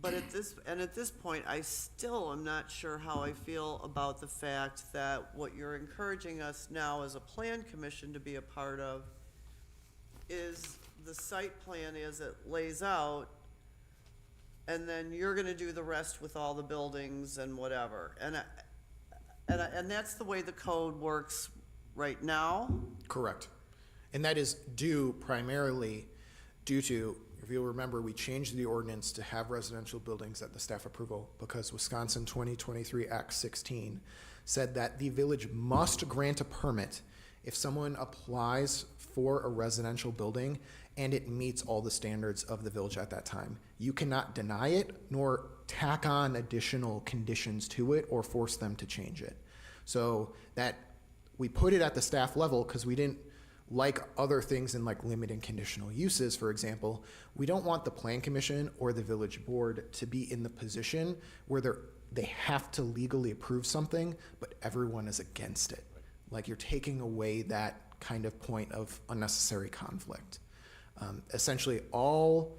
but at this point, I still am not sure how I feel about the fact that what you're encouraging us now as a plan commission to be a part of is the site plan as it lays out, and then you're gonna do the rest with all the buildings and whatever. And that's the way the code works right now? Correct. And that is primarily due to, if you'll remember, we changed the ordinance to have residential buildings at the staff approval because Wisconsin 2023 Act 16 said that the village must grant a permit if someone applies for a residential building and it meets all the standards of the village at that time. You cannot deny it nor tack on additional conditions to it or force them to change it. So that we put it at the staff level because we didn't like other things in like limited conditional uses, for example. We don't want the plan commission or the village board to be in the position where they have to legally approve something, but everyone is against it. Like you're taking away that kind of point of unnecessary conflict. Essentially, all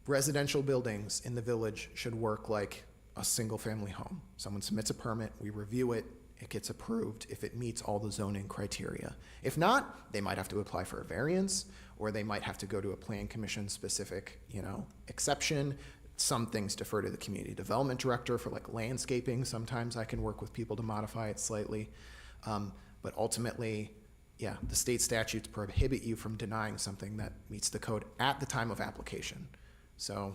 residential buildings in the village should work like a single-family home. Someone submits a permit, we review it, it gets approved if it meets all the zoning criteria. If not, they might have to apply for a variance, or they might have to go to a plan commission specific, exception. Some things defer to the community development director for like landscaping. Sometimes I can work with people to modify it slightly. But ultimately, yeah, the state statutes prohibit you from denying something that meets the code at the time of application. So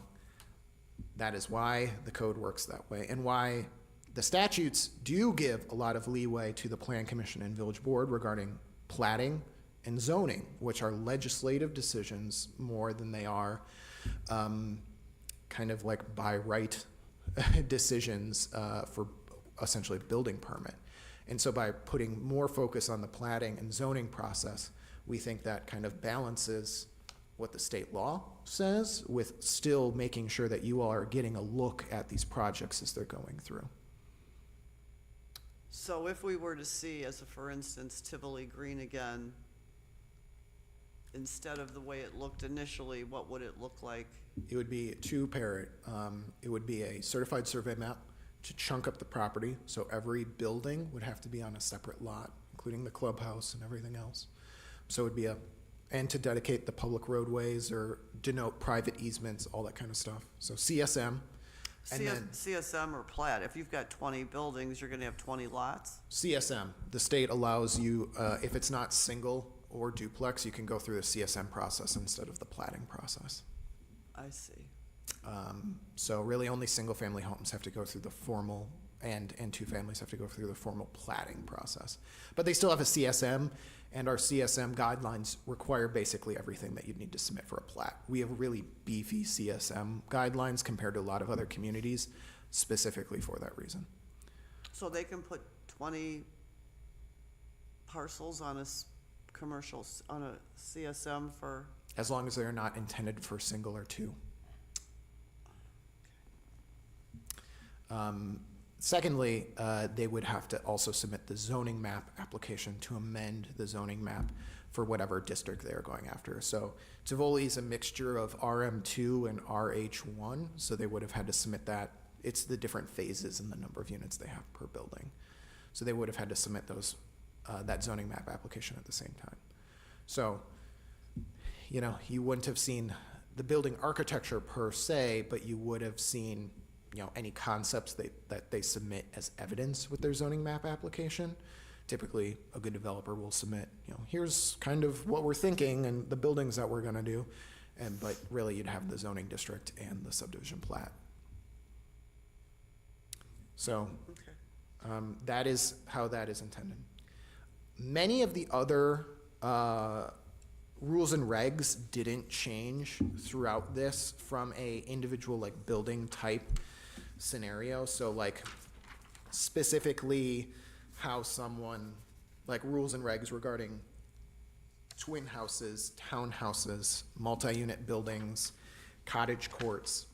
that is why the code works that way, and why the statutes do give a lot of leeway to the plan commission and village board regarding platting and zoning, which are legislative decisions more than they are kind of like by right decisions for essentially building permit. And so by putting more focus on the platting and zoning process, we think that kind of balances what the state law says with still making sure that you all are getting a look at these projects as they're going through. So if we were to see, as a for instance, Tivoli Green again, instead of the way it looked initially, what would it look like? It would be it would be a certified survey map to chunk up the property, so every building would have to be on a separate lot, including the clubhouse and everything else. So it would be and to dedicate the public roadways or denote private easements, all that kind of stuff. So CSM. And then CSM or plat, if you've got 20 buildings, you're gonna have 20 lots? CSM, the state allows you, if it's not single or duplex, you can go through the CSM process instead of the platting process. I see. So really only single-family homes have to go through the formal, and two families have to go through the formal platting process. But they still have a CSM, and our CSM guidelines require basically everything that you'd need to submit for a plat. We have really beefy CSM guidelines compared to a lot of other communities, specifically for that reason. So they can put 20 parcels on a on a CSM for, As long as they're not intended for single or two. Secondly, they would have to also submit the zoning map application to amend the zoning map for whatever district they're going after. So Tivoli is a mixture of RM2 and RH1, so they would have had to submit that. It's the different phases and the number of units they have per building. So they would have had to submit that zoning map application at the same time. So, you wouldn't have seen the building architecture per se, but you would have seen any concepts that they submit as evidence with their zoning map application. Typically, a good developer will submit, here's kind of what we're thinking and the buildings that we're gonna do. But really, you'd have the zoning district and the subdivision plat. So, Okay. that is how that is intended. Many of the other rules and regs didn't change throughout this from a individual like building type scenario. So like specifically how someone, like rules and regs regarding twin houses, townhouses, multi-unit buildings, cottage courts,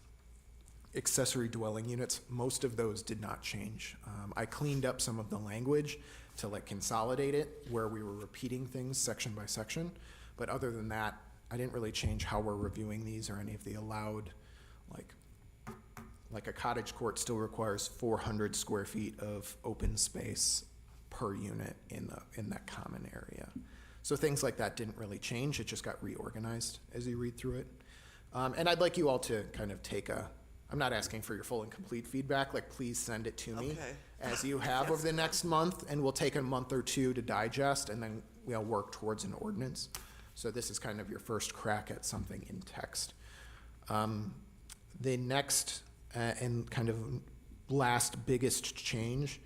accessory dwelling units, most of those did not change. I cleaned up some of the language to like consolidate it where we were repeating things section by section. But other than that, I didn't really change how we're reviewing these or any of the allowed, like a cottage court still requires 400 square feet of open space per unit in that common area. So things like that didn't really change. It just got reorganized as you read through it. And I'd like you all to kind of I'm not asking for your full and complete feedback, like please send it to me Okay. as you have over the next month, and we'll take a month or two to digest, and then we'll work towards an ordinance. So this is kind of your first crack at something in text. The next and kind of last biggest change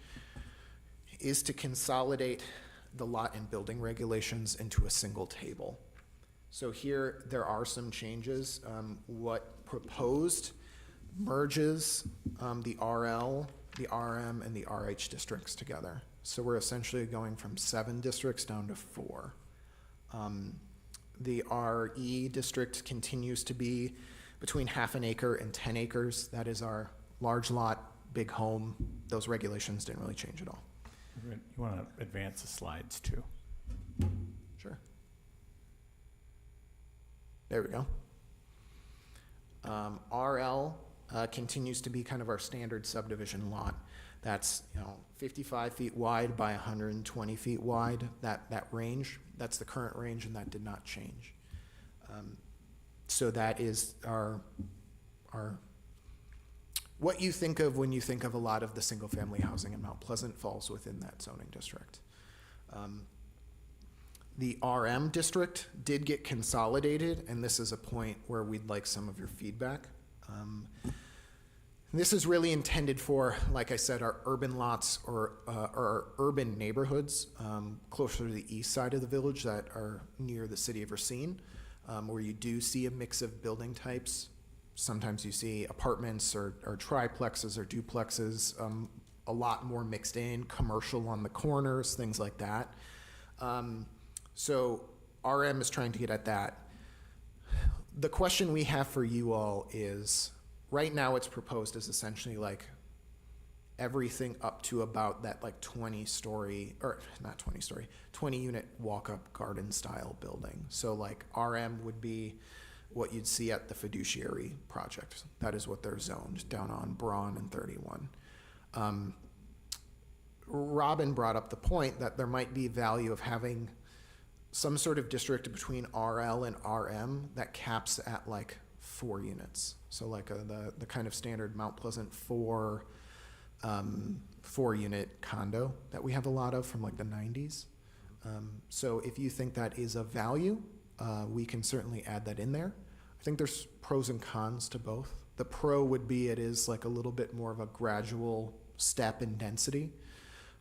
is to consolidate the lot and building regulations into a single table. So here, there are some changes. What proposed merges the RL, the RM, and the RH districts together. So we're essentially going from 7 districts down to 4. The RE district continues to be between 1/2 acre and 10 acres. That is our large lot, big home. Those regulations didn't really change at all. You want to advance the slides too? Sure. There we go. RL continues to be kind of our standard subdivision lot. That's 55 feet wide by 120 feet wide. That range, that's the current range, and that did not change. So that is our what you think of when you think of a lot of the single-family housing in Mount Pleasant falls within that zoning district. The RM district did get consolidated, and this is a point where we'd like some of your feedback. This is really intended for, like I said, our urban lots or our urban neighborhoods closer to the east side of the village that are near the city of Racine, where you do see a mix of building types. Sometimes you see apartments or triplexes or duplexes, a lot more mixed in, commercial on the corners, things like that. So RM is trying to get at that. The question we have for you all is, right now it's proposed as essentially like everything up to about that like 20 unit walk-up garden style building. So like RM would be what you'd see at the fiduciary project. That is what they're zoned down on Braun and 31. Robin brought up the point that there might be value of having some sort of district between RL and RM that caps at like 4 units. So like the kind of standard Mount Pleasant 4-unit condo that we have a lot of from like the 90s. So if you think that is of value, we can certainly add that in there. I think there's pros and cons to both. The pro would be it is like a little bit more of a gradual step in density.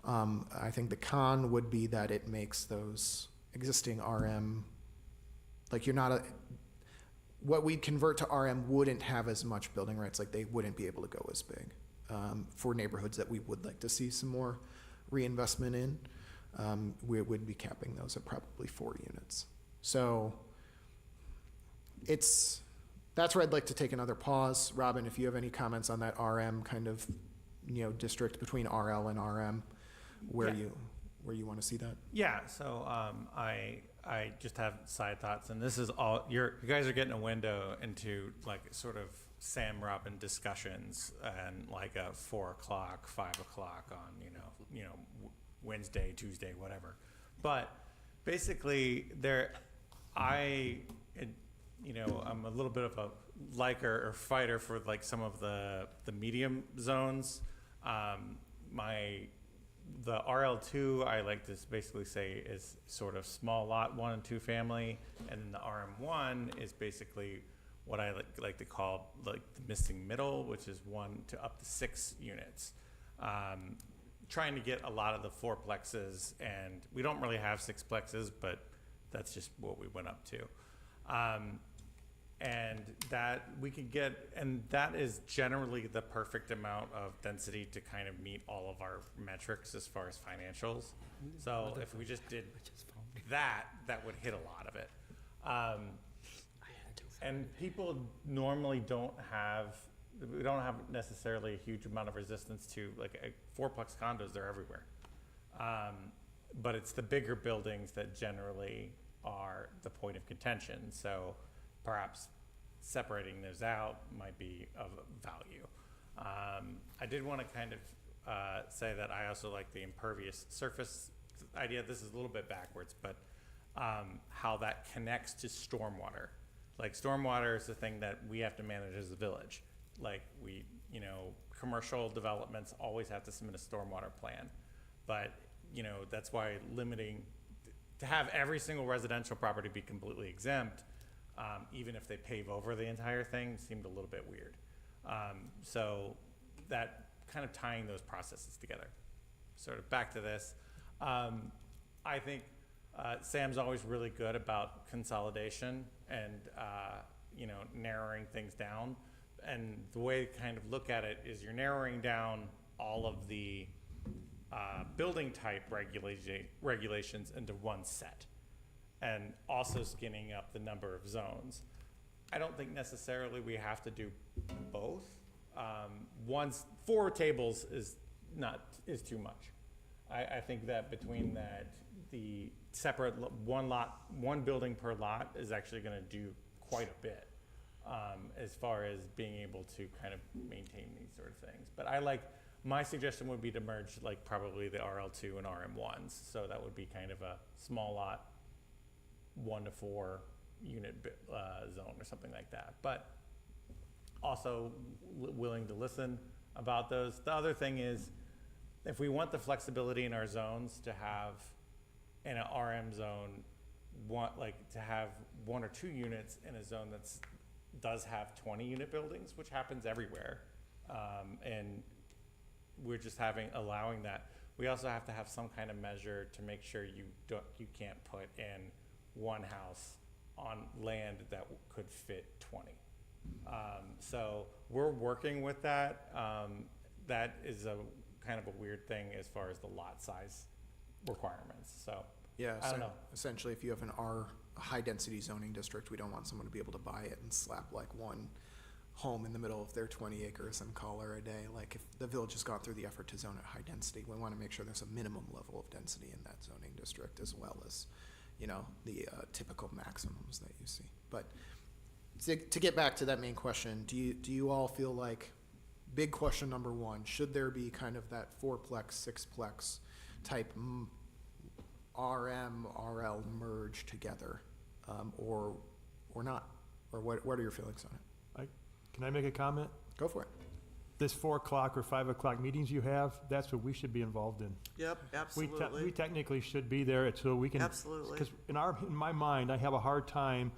I think the con would be that it makes those existing RM, like what we'd convert to RM wouldn't have as much building rights, like they wouldn't be able to go as big. For neighborhoods that we would like to see some more reinvestment in, we would be capping those at probably 4 units. So that's where I'd like to take another pause. Robin, if you have any comments on that RM kind of, district between RL and RM, where you want to see that? Yeah, so I just have side thoughts, and this is all, you guys are getting a window into like sort of Sam Robin discussions and like a 4 o'clock, 5 o'clock on, Wednesday, Tuesday, whatever. But basically you know, I'm a little bit of a liker or fighter for like some of the medium zones. The RL2, I like to basically say is sort of small lot, 1 and 2 family, and then the RM1 is basically what I like to call like the missing middle, which is 1 to up to 6 units. Trying to get a lot of the 4plexes, and we don't really have 6plexes, but that's just what we went up to. And that we could get, and that is generally the perfect amount of density to kind of meet all of our metrics as far as financials. So if we just did that, that would hit a lot of it. And people normally we don't have necessarily a huge amount of resistance to like 4plex condos, they're everywhere. But it's the bigger buildings that generally are the point of contention. So perhaps separating those out might be of value. I did want to kind of say that I also like the impervious surface idea. This is a little bit backwards, but how that connects to stormwater. Like stormwater is the thing that we have to manage as a village. Like commercial developments always have to submit a stormwater plan. But, that's why to have every single residential property be completely exempt, even if they pave over the entire thing, seemed a little bit weird. So that kind of tying those processes together. Sort of back to this. I think Sam's always really good about consolidation and, narrowing things down. And the way to kind of look at it is you're narrowing down all of the building type regulations into one set, and also skinning up the number of zones. I don't think necessarily we have to do both. 4 tables is too much. I think that between that, the separate one building per lot is actually going to do quite a bit as far as being able to kind of maintain these sort of things. But my suggestion would be to merge like probably the RL2 and RM1s. So that would be kind of a small lot, 1 to 4 unit zone or something like that. But also willing to listen about those. The other thing is, if we want the flexibility in our zones to have in an RM zone, to have 1 or 2 units in a zone does have 20 unit buildings, which happens everywhere. And we're just allowing that. We also have to have some kind of measure to make sure you can't put in one house on land that could fit 20. So we're working with that. That is a kind of a weird thing as far as the lot size requirements. So Yeah, I don't know. essentially, if you have a high-density zoning district, we don't want someone to be able to buy it and slap like one home in the middle of their 20 acres and call her a day. Like if the village has gone through the effort to zone it high density, we want to make sure there's a minimum level of density in that zoning district, as well as, the typical maximums that you see. But to get back to that main question, do you all feel like, big question number 1, should there be kind of that 4plex, 6plex type RM, RL merge together, or not? Or what are your feelings on it? Can I make a comment? Go for it. This 4 o'clock or 5 o'clock meetings you have, that's what we should be involved in. Yep, We absolutely. technically should be there so we can. Absolutely. Because in my mind, I have a hard time,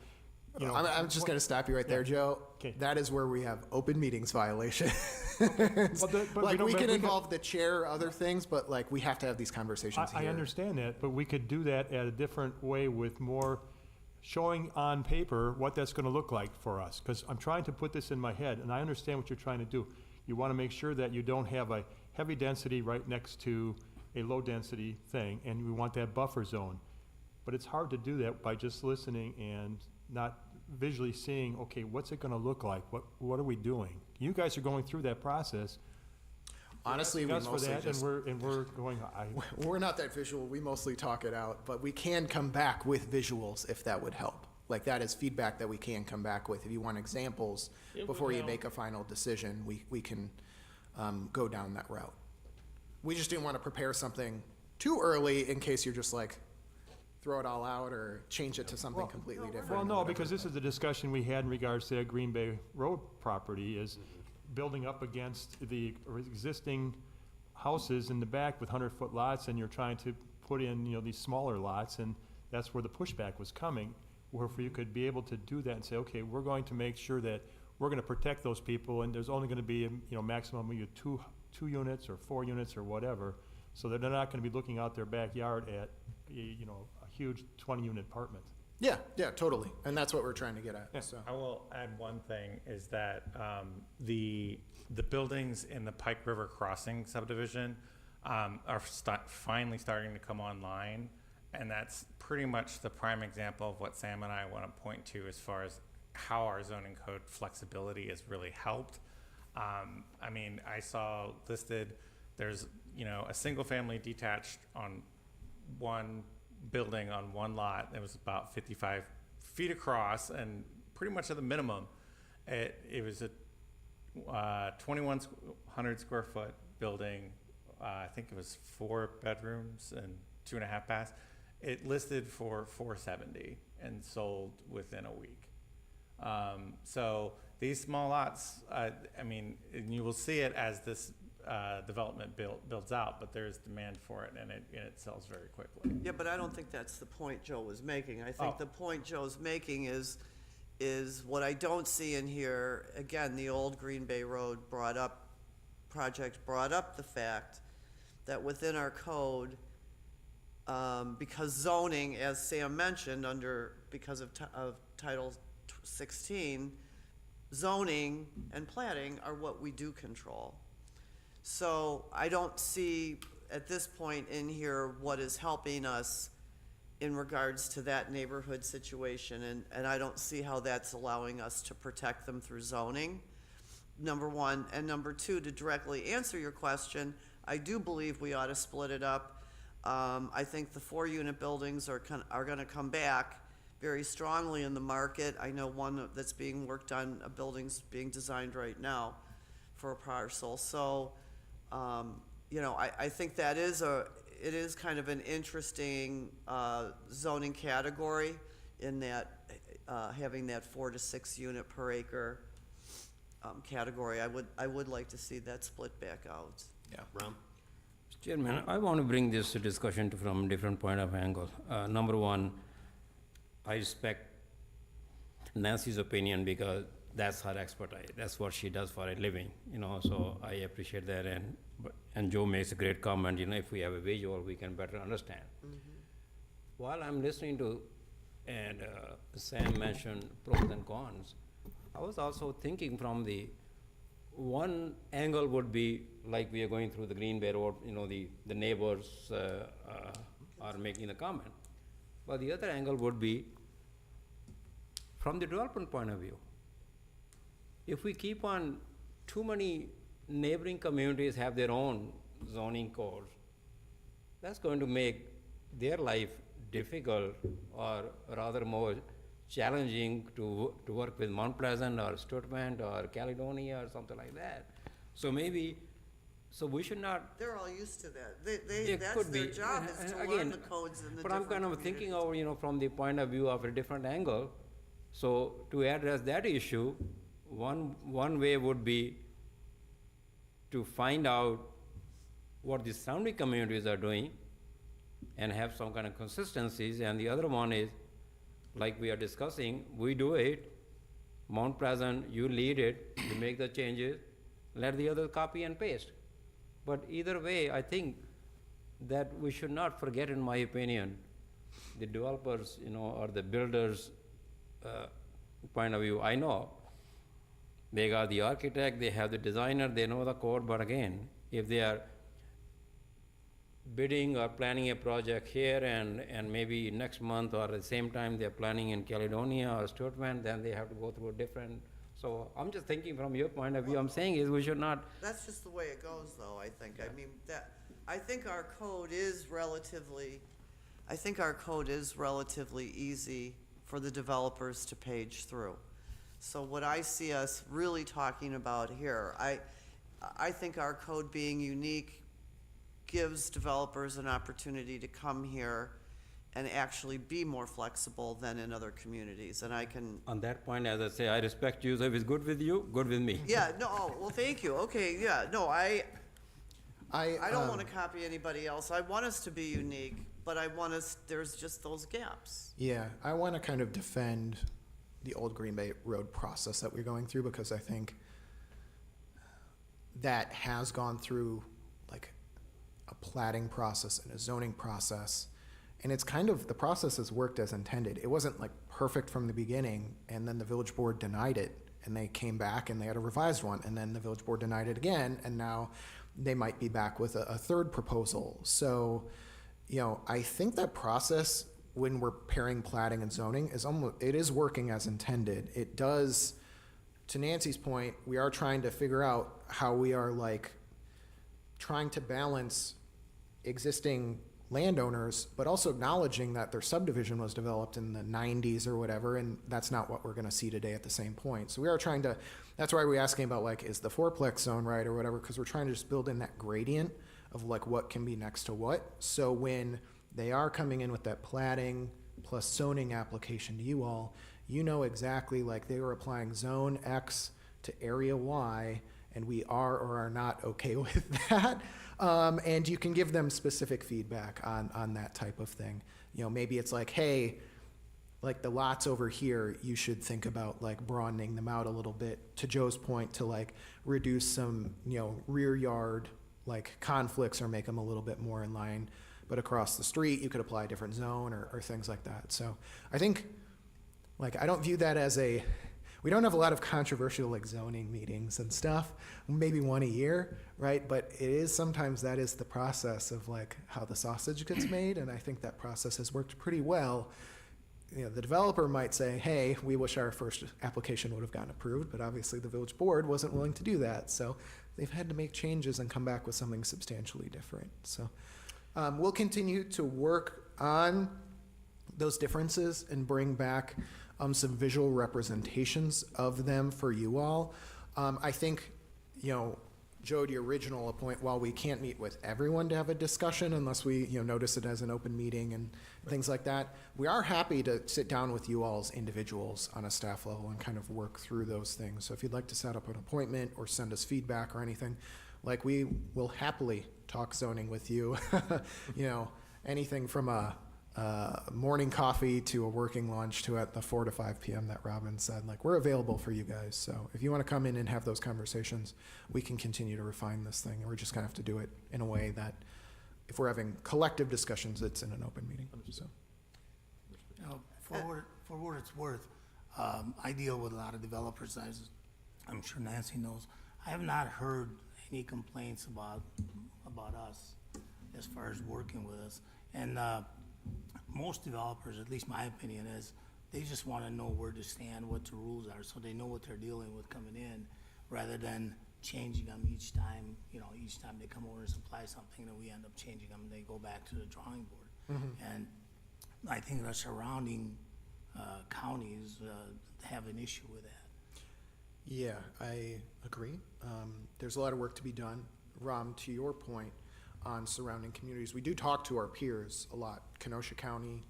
I'm just going to stop you right there, Joe. Okay. That is where we have open meetings violation. But Like we can we can- involve the chair, other things, but like we have to have these conversations I here. understand that, but we could do that at a different way with more showing on paper what that's gonna look like for us. Because I'm trying to put this in my head, and I understand what you're trying to do. You wanna make sure that you don't have a heavy density right next to a low density thing, and we want that buffer zone. But it's hard to do that by just listening and not visually seeing, okay, what's it gonna look like? What are we doing? You guys are going through that process. Honestly, we Us for mostly that, just, and we're going, we're not that visual. We mostly talk it out, but we can come back with visuals if that would help. Like that is feedback that we can come back with. If you want examples before you make a final decision, we can go down that route. We just didn't want to prepare something too early in case you're just like, throw it all out or change it to something completely different. Well, or no, whatever, because this but- is the discussion we had in regards to that Green Bay Road property, is building up against the existing houses in the back with 100-foot lots, and you're trying to put in, these smaller lots, and that's where the pushback was coming, where if you could be able to do that and say, okay, we're going to make sure that we're gonna protect those people, and there's only gonna be, maximum of two units or 4 units or whatever, so that they're not gonna be looking out their backyard at, a huge 20-unit apartment. Yeah, totally. And that's what we're trying to get at, Yeah. so. I will add one thing, is that the buildings in the Pike River Crossing subdivision are finally starting to come online, and that's pretty much the prime example of what Sam and I want to point to as far as how our zoning code flexibility has really helped. I mean, I saw listed, there's, a single-family detached on one building on one lot that was about 55 feet across and pretty much at the minimum. It was a 2,100 square foot building. I think it was 4 bedrooms and 2.5 baths. It listed for $470 and sold within a week. So these small lots, I mean, and you will see it as this development builds out, but there's demand for it, and it sells very quickly. Yeah, but I don't think that's the point Joe was making. I think Oh. the point Joe's making is what I don't see in here, again, the old Green Bay Road project brought up the fact that within our code, because zoning, as Sam mentioned, because of Title 16, zoning and planning are what we do control. So I don't see at this point in here what is helping us in regards to that neighborhood situation, and I don't see how that's allowing us to protect them through zoning, number one. And number two, to directly answer your question, I do believe we ought to split it up. I think the 4-unit buildings are gonna come back very strongly in the market. I know one that's being worked on, a building's being designed right now for a parcel. So, I think that it is kind of an interesting zoning category in that having that 4 to 6 unit per acre category. I would like to see that split back out. Yeah. Ram? Mr. Chairman, I want to bring this discussion from a different point of angle. Number one, I respect Nancy's opinion because that's her expertise. That's what she does for a living, so I appreciate that. And Joe makes a great comment, if we have a visual, we can better understand. While I'm listening to, and Sam mentioned pros and cons, I was also thinking from the one angle would be like we are going through the Green Bay Road, the neighbors are making the comment. But the other angle would be from the development point of view. If we keep on, too many neighboring communities have their own zoning codes, that's going to make their life difficult or rather more challenging to work with Mount Pleasant or Stuttgart or Caledonia or something like that. So we should not. They're all used to that. It That's could their be. job, is to Again, learn the codes in the But I'm different kind of thinking communities. over, from the point of view of a different angle. So to address that issue, one way would be to find out what the surrounding communities are doing and have some kind of consistencies, and the other one is, like we are discussing, we do it, Mount Pleasant, you lead it, you make the changes, let the other copy and paste. But either way, I think that we should not forget, in my opinion, the developers, or the builders' point of view. I know they got the architect, they have the designer, they know the code, but again, if they are bidding or planning a project here and maybe next month or at the same time they're planning in Caledonia or Stuttgart, then they have to go through a different. So I'm just thinking from your point of view, I'm saying is we should not. That's just the way it goes, though, I think. I mean, I think our code is relatively easy for the developers to page through. So what I see us really talking about here, I think our code being unique gives developers an opportunity to come here and actually be more flexible than in other communities, and I can, On that point, as I say, I respect you, so if it's good with you, good with me. yeah, no, oh, well, thank you, okay, yeah, no, I don't um, wanna copy anybody else, I want us to be unique, but I want us, there's just those gaps. Yeah, I want to kind of defend the old Green Bay Road process that we're going through because I think that has gone through like a platting process and a zoning process. And it's kind of, the process has worked as intended. It wasn't like perfect from the beginning, and then the village board denied it, and they came back and they had a revised one, and then the village board denied it again, and now they might be back with a third proposal. So, you know, I think that process, when we're pairing platting and zoning, it is working as intended. It does, to Nancy's point, we are trying to figure out how we are like trying to balance existing landowners, but also acknowledging that their subdivision was developed in the 90s or whatever, and that's not what we're going to see today at the same point. So we are trying to, that's why we're asking about like, is the fourplex zone right or whatever, because we're trying to just build in that gradient of like what can be next to what. So when they are coming in with that platting plus zoning application to you all, you know exactly like they were applying zone X to area Y, and we are or are not okay with that. And you can give them specific feedback on that type of thing. You know, maybe it's like, hey, like the lots over here, you should think about like broadening them out a little bit, to Joe's point, to like reduce some, you know, rear yard like conflicts or make them a little bit more in line. But across the street, you could apply a different zone or things like that. So I think, like, I don't view that as we don't have a lot of controversial like zoning meetings and stuff, maybe one a year, right? But it is, sometimes that is the process of like how the sausage gets made, and I think that process has worked pretty well. You know, the developer might say, hey, we wish our first application would have gotten approved, but obviously the village board wasn't willing to do that. So they've had to make changes and come back with something substantially different. So we'll continue to work on those differences and bring back some visual representations of them for you all. I think, you know, Joe, to your original point, while we can't meet with everyone to have a discussion unless we, you know, notice it as an open meeting and things like that, we are happy to sit down with you all as individuals on a staff level and kind of work through those things. So if you'd like to set up an appointment or send us feedback or anything, like, we will happily talk zoning with you. You know, anything from a morning coffee to a working lunch to at the 4 to 5 p.m. that Robin said, like, we're available for you guys. So if you want to come in and have those conversations, we can continue to refine this thing. And we're just going to have to do it in a way that if we're having collective discussions, it's in an open meeting. So. Now, for what it's worth, I deal with a lot of developers, as I'm sure Nancy knows. I have not heard any complaints about us as far as working with us. And most developers, at least my opinion is, they just want to know where to stand, what the rules are, so they know what they're dealing with coming in, rather than changing them each time. You know, each time they come over and supply something, then we end up changing them, and they go back to the drawing board. And I think the surrounding counties have an issue with that. Yeah, I agree. There's a lot of work to be done. Ram, to your point on surrounding communities, we do talk to our peers a lot. Kenosha County,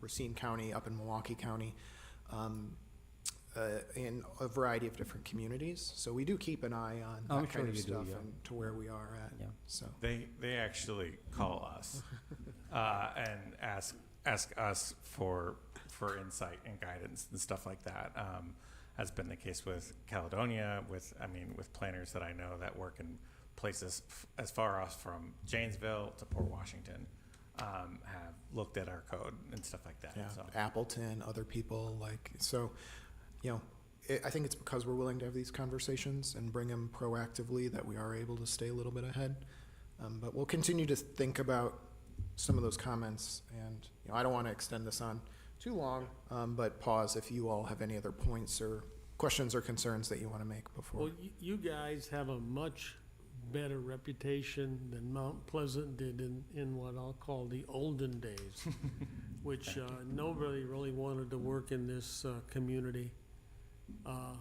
Racine County, up in Milwaukee County, in a variety of different communities. So we do keep an eye on I'm that kind sure of you do, stuff yeah. and to where we are at. Yeah. So. They actually call us and ask us for insight and guidance and stuff like that. Has been the case with Caledonia, with planners that I know that work in places as far off from Janesville to Port Washington, have looked at our code and stuff like that. Yeah, So. Appleton, other people, like, so, you know, I think it's because we're willing to have these conversations and bring them proactively that we are able to stay a little bit ahead. But we'll continue to think about some of those comments, and, you know, I don't want to extend this on too long, but pause if you all have any other points or questions or concerns that you want to make before. Well, you guys have a much better reputation than Mount Pleasant did in what I'll call the olden days, which nobody really wanted to work in this community. And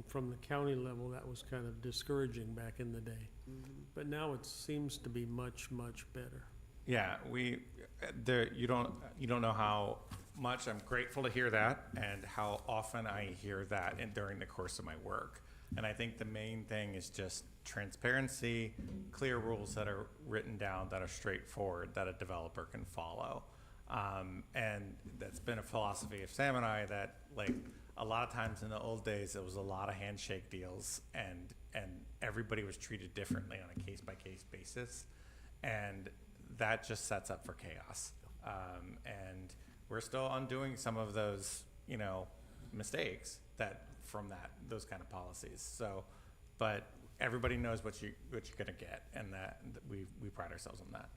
from the county level, that was kind of discouraging back in the day. But now it seems to be much, much better. Yeah, you don't know how much I'm grateful to hear that and how often I hear that during the course of my work. And I think the main thing is just transparency, clear rules that are written down, that are straightforward, that a developer can follow. And that's been a philosophy of Sam and I, that like a lot of times in the old days, it was a lot of handshake deals and everybody was treated differently on a case-by-case basis. And that just sets up for chaos. And we're still undoing some of those, mistakes from those kind of policies. So, but everybody knows what you're gonna get, and that we pride ourselves on that.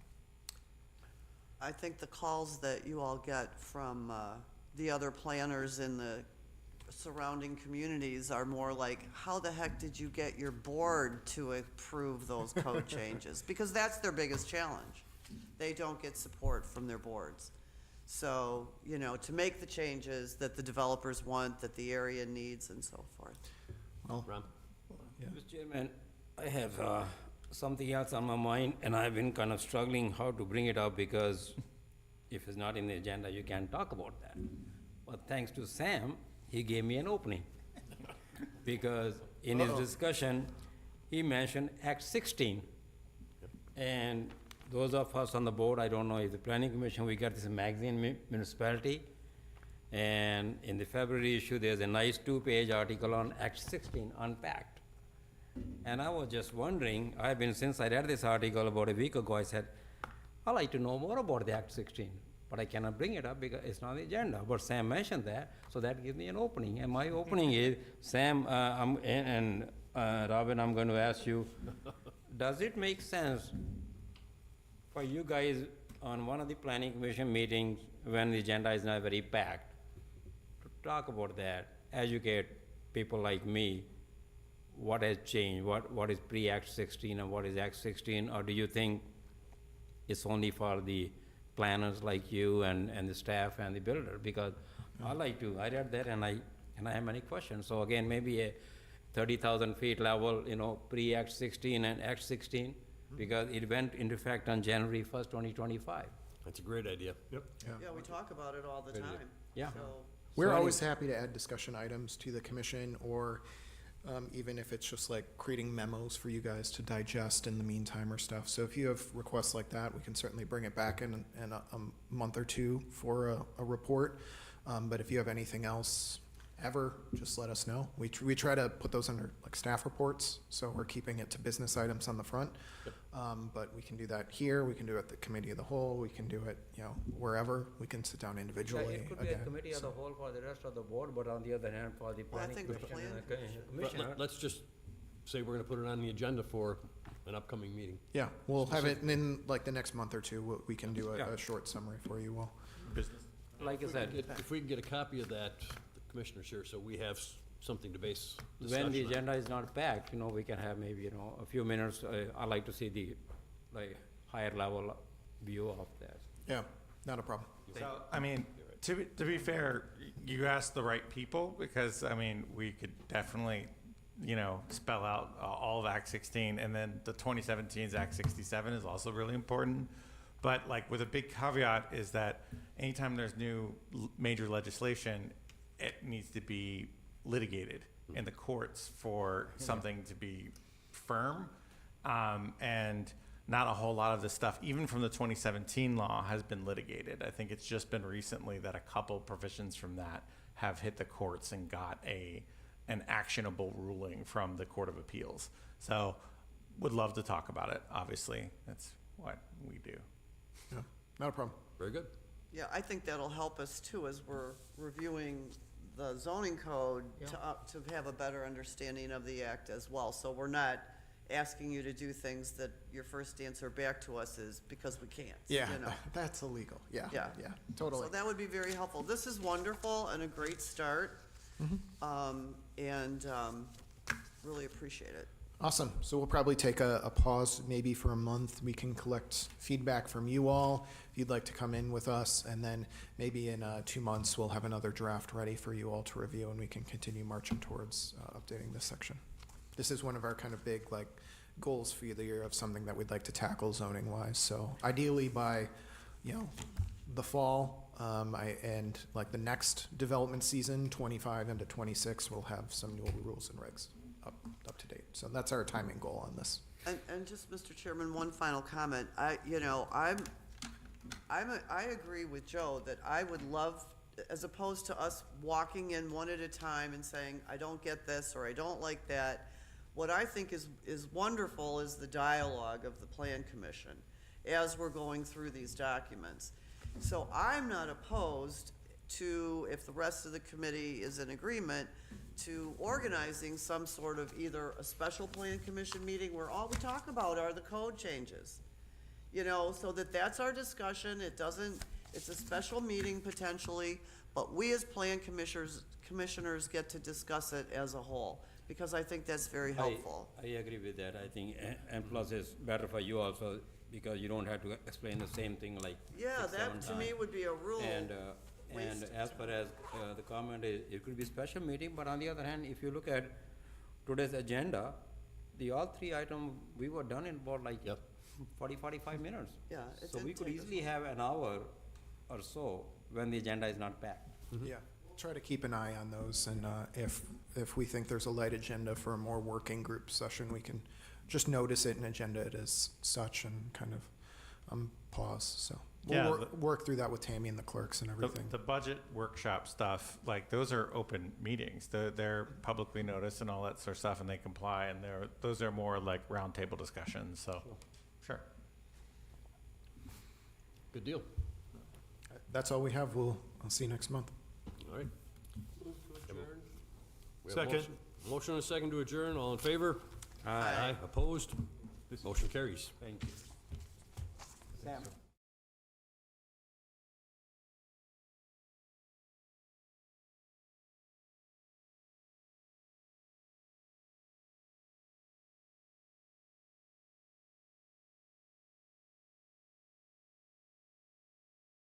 I think the calls that you all get from the other planners in the surrounding communities are more like, how the heck did you get your board to approve those code changes? Because that's their biggest challenge. They don't get support from their boards. So, to make the changes that the developers want, that the area needs, and so forth. Ron? Mr. Chairman, I have something else on my mind, and I've been kind of struggling how to bring it up, because if it's not in the agenda, you can't talk about that. But thanks to Sam, he gave me an opening. Because in his discussion, he mentioned Act 16. And those of us on the board, I don't know if the planning commission, we got this magazine, Municipality. And in the February issue, there's a nice 2-page article on Act 16, unpacked. And I was just wondering, since I read this article about a week ago, I said, I'd like to know more about the Act 16, but I cannot bring it up because it's not on the agenda. But Sam mentioned that, so that gives me an opening. And my opening is, Sam, Robin, I'm going to ask you, does it make sense for you guys on one of the planning commission meetings, when the agenda is not very packed, to talk about that, educate people like me, what has changed, what is pre-Act 16 and what is Act 16, or do you think it's only for the planners like you and the staff and the builder? Because I read that and I have many questions. So again, maybe a 30,000 feet level, pre-Act 16 and Act 16, because it went into effect on January 1st, 2025. That's a great idea. Yep. Yeah, we talk about it all the Good idea. time. Yeah. So, We're So always happy to add discussion items to the commission, or even if it's just like creating memos for you guys to digest in the meantime or stuff. So if you have requests like that, we can certainly bring it back in a month or two for a report. But if you have anything else ever, just let us know. We try to put those under like staff reports, so we're keeping it to business items on the front. But we can do that here, we can do it at the committee of the whole, we can do it, wherever. We can sit down individually. It could be a committee of the whole for the rest of the board, but on the other hand, for the Well, I planning think the commission and plan- the commissioner. Let's just say we're gonna put it on the agenda for an upcoming meeting. Yeah, we'll have it in like the next month or two. We can do Yeah. a short summary for you all. Like I said, If we can get a copy of that, the commissioner's here, so we have something to base when discussion the on. agenda is not packed, we can have maybe, a few minutes. I like to see the, higher level view of that. Yeah, not a problem. So, to be fair, you asked the right people, because, we could definitely, spell out all of Act 16, and then the 2017's Act 67 is also really important. But like with a big caveat is that anytime there's new major legislation, it needs to be litigated in the courts for something to be firm. And not a whole lot of this stuff, even from the 2017 law, has been litigated. I think it's just been recently that a couple provisions from that have hit the courts and got an actionable ruling from the Court of Appeals. So would love to talk about it, obviously. That's what we do. Yeah, not a problem. Very good. Yeah, I think that'll help us too, as we're reviewing the zoning code to have a better understanding of the act as well. So we're not asking you to do things that your first answer back to us is because we can't. Yeah, you know. that's illegal. Yeah, Yeah. yeah, totally. So that would be very helpful. This is wonderful and a great start. Really appreciate it. Awesome. So we'll probably take a pause maybe for a month. We can collect feedback from you all if you'd like to come in with us. And then maybe in 2 months, we'll have another draft ready for you all to review, and we can continue marching towards updating this section. This is one of our kind of big goals for the year of something that we'd like to tackle zoning wise. So ideally by, the fall, and like the next development season, 25 into 26, we'll have some new rules and regs up to date. So that's our timing goal on this. And just, Mr. Chairman, one final comment. I agree with Joe that I would love, as opposed to us walking in one at a time and saying, I don't get this, or I don't like that. What I think is wonderful is the dialogue of the Plan Commission as we're going through these documents. So I'm not opposed to, if the rest of the committee is in agreement, to organizing some sort of either a special Plan Commission meeting where all we talk about are the code changes. So that's our discussion. It's a special meeting potentially, but we as Plan commissioners get to discuss it as a whole, because I think that's very helpful. I agree with that. I think, and plus it's better for you also, because you don't have to explain the same thing like Yeah, 6, 7 that to me times. would be a rule. And waste of as far as the comment is, it could be special meeting, but on the other hand, if you look at today's agenda, all 3 items, we were done in about like Yep. 40, 45 minutes. Yeah, it So didn't we could take us easily have an hour or so when the agenda is not packed. Yeah, try to keep an eye on those, and if we think there's a light agenda for a more working group session, we can just notice it and agenda it as such and kind of pause, so. Yeah, We'll work through that with Tammy and the clerks and everything. The budget workshop stuff, like, those are open meetings. They're publicly noticed and all that sort of stuff, and they comply, and those are more like roundtable discussions, so, sure. Good deal. That's all we have. I'll see you next month. All right. Move to adjourn. We have a Second. Motion and a second to adjourn. All in favor? Aye. Opposed? Motion carries. Thank you. Sam?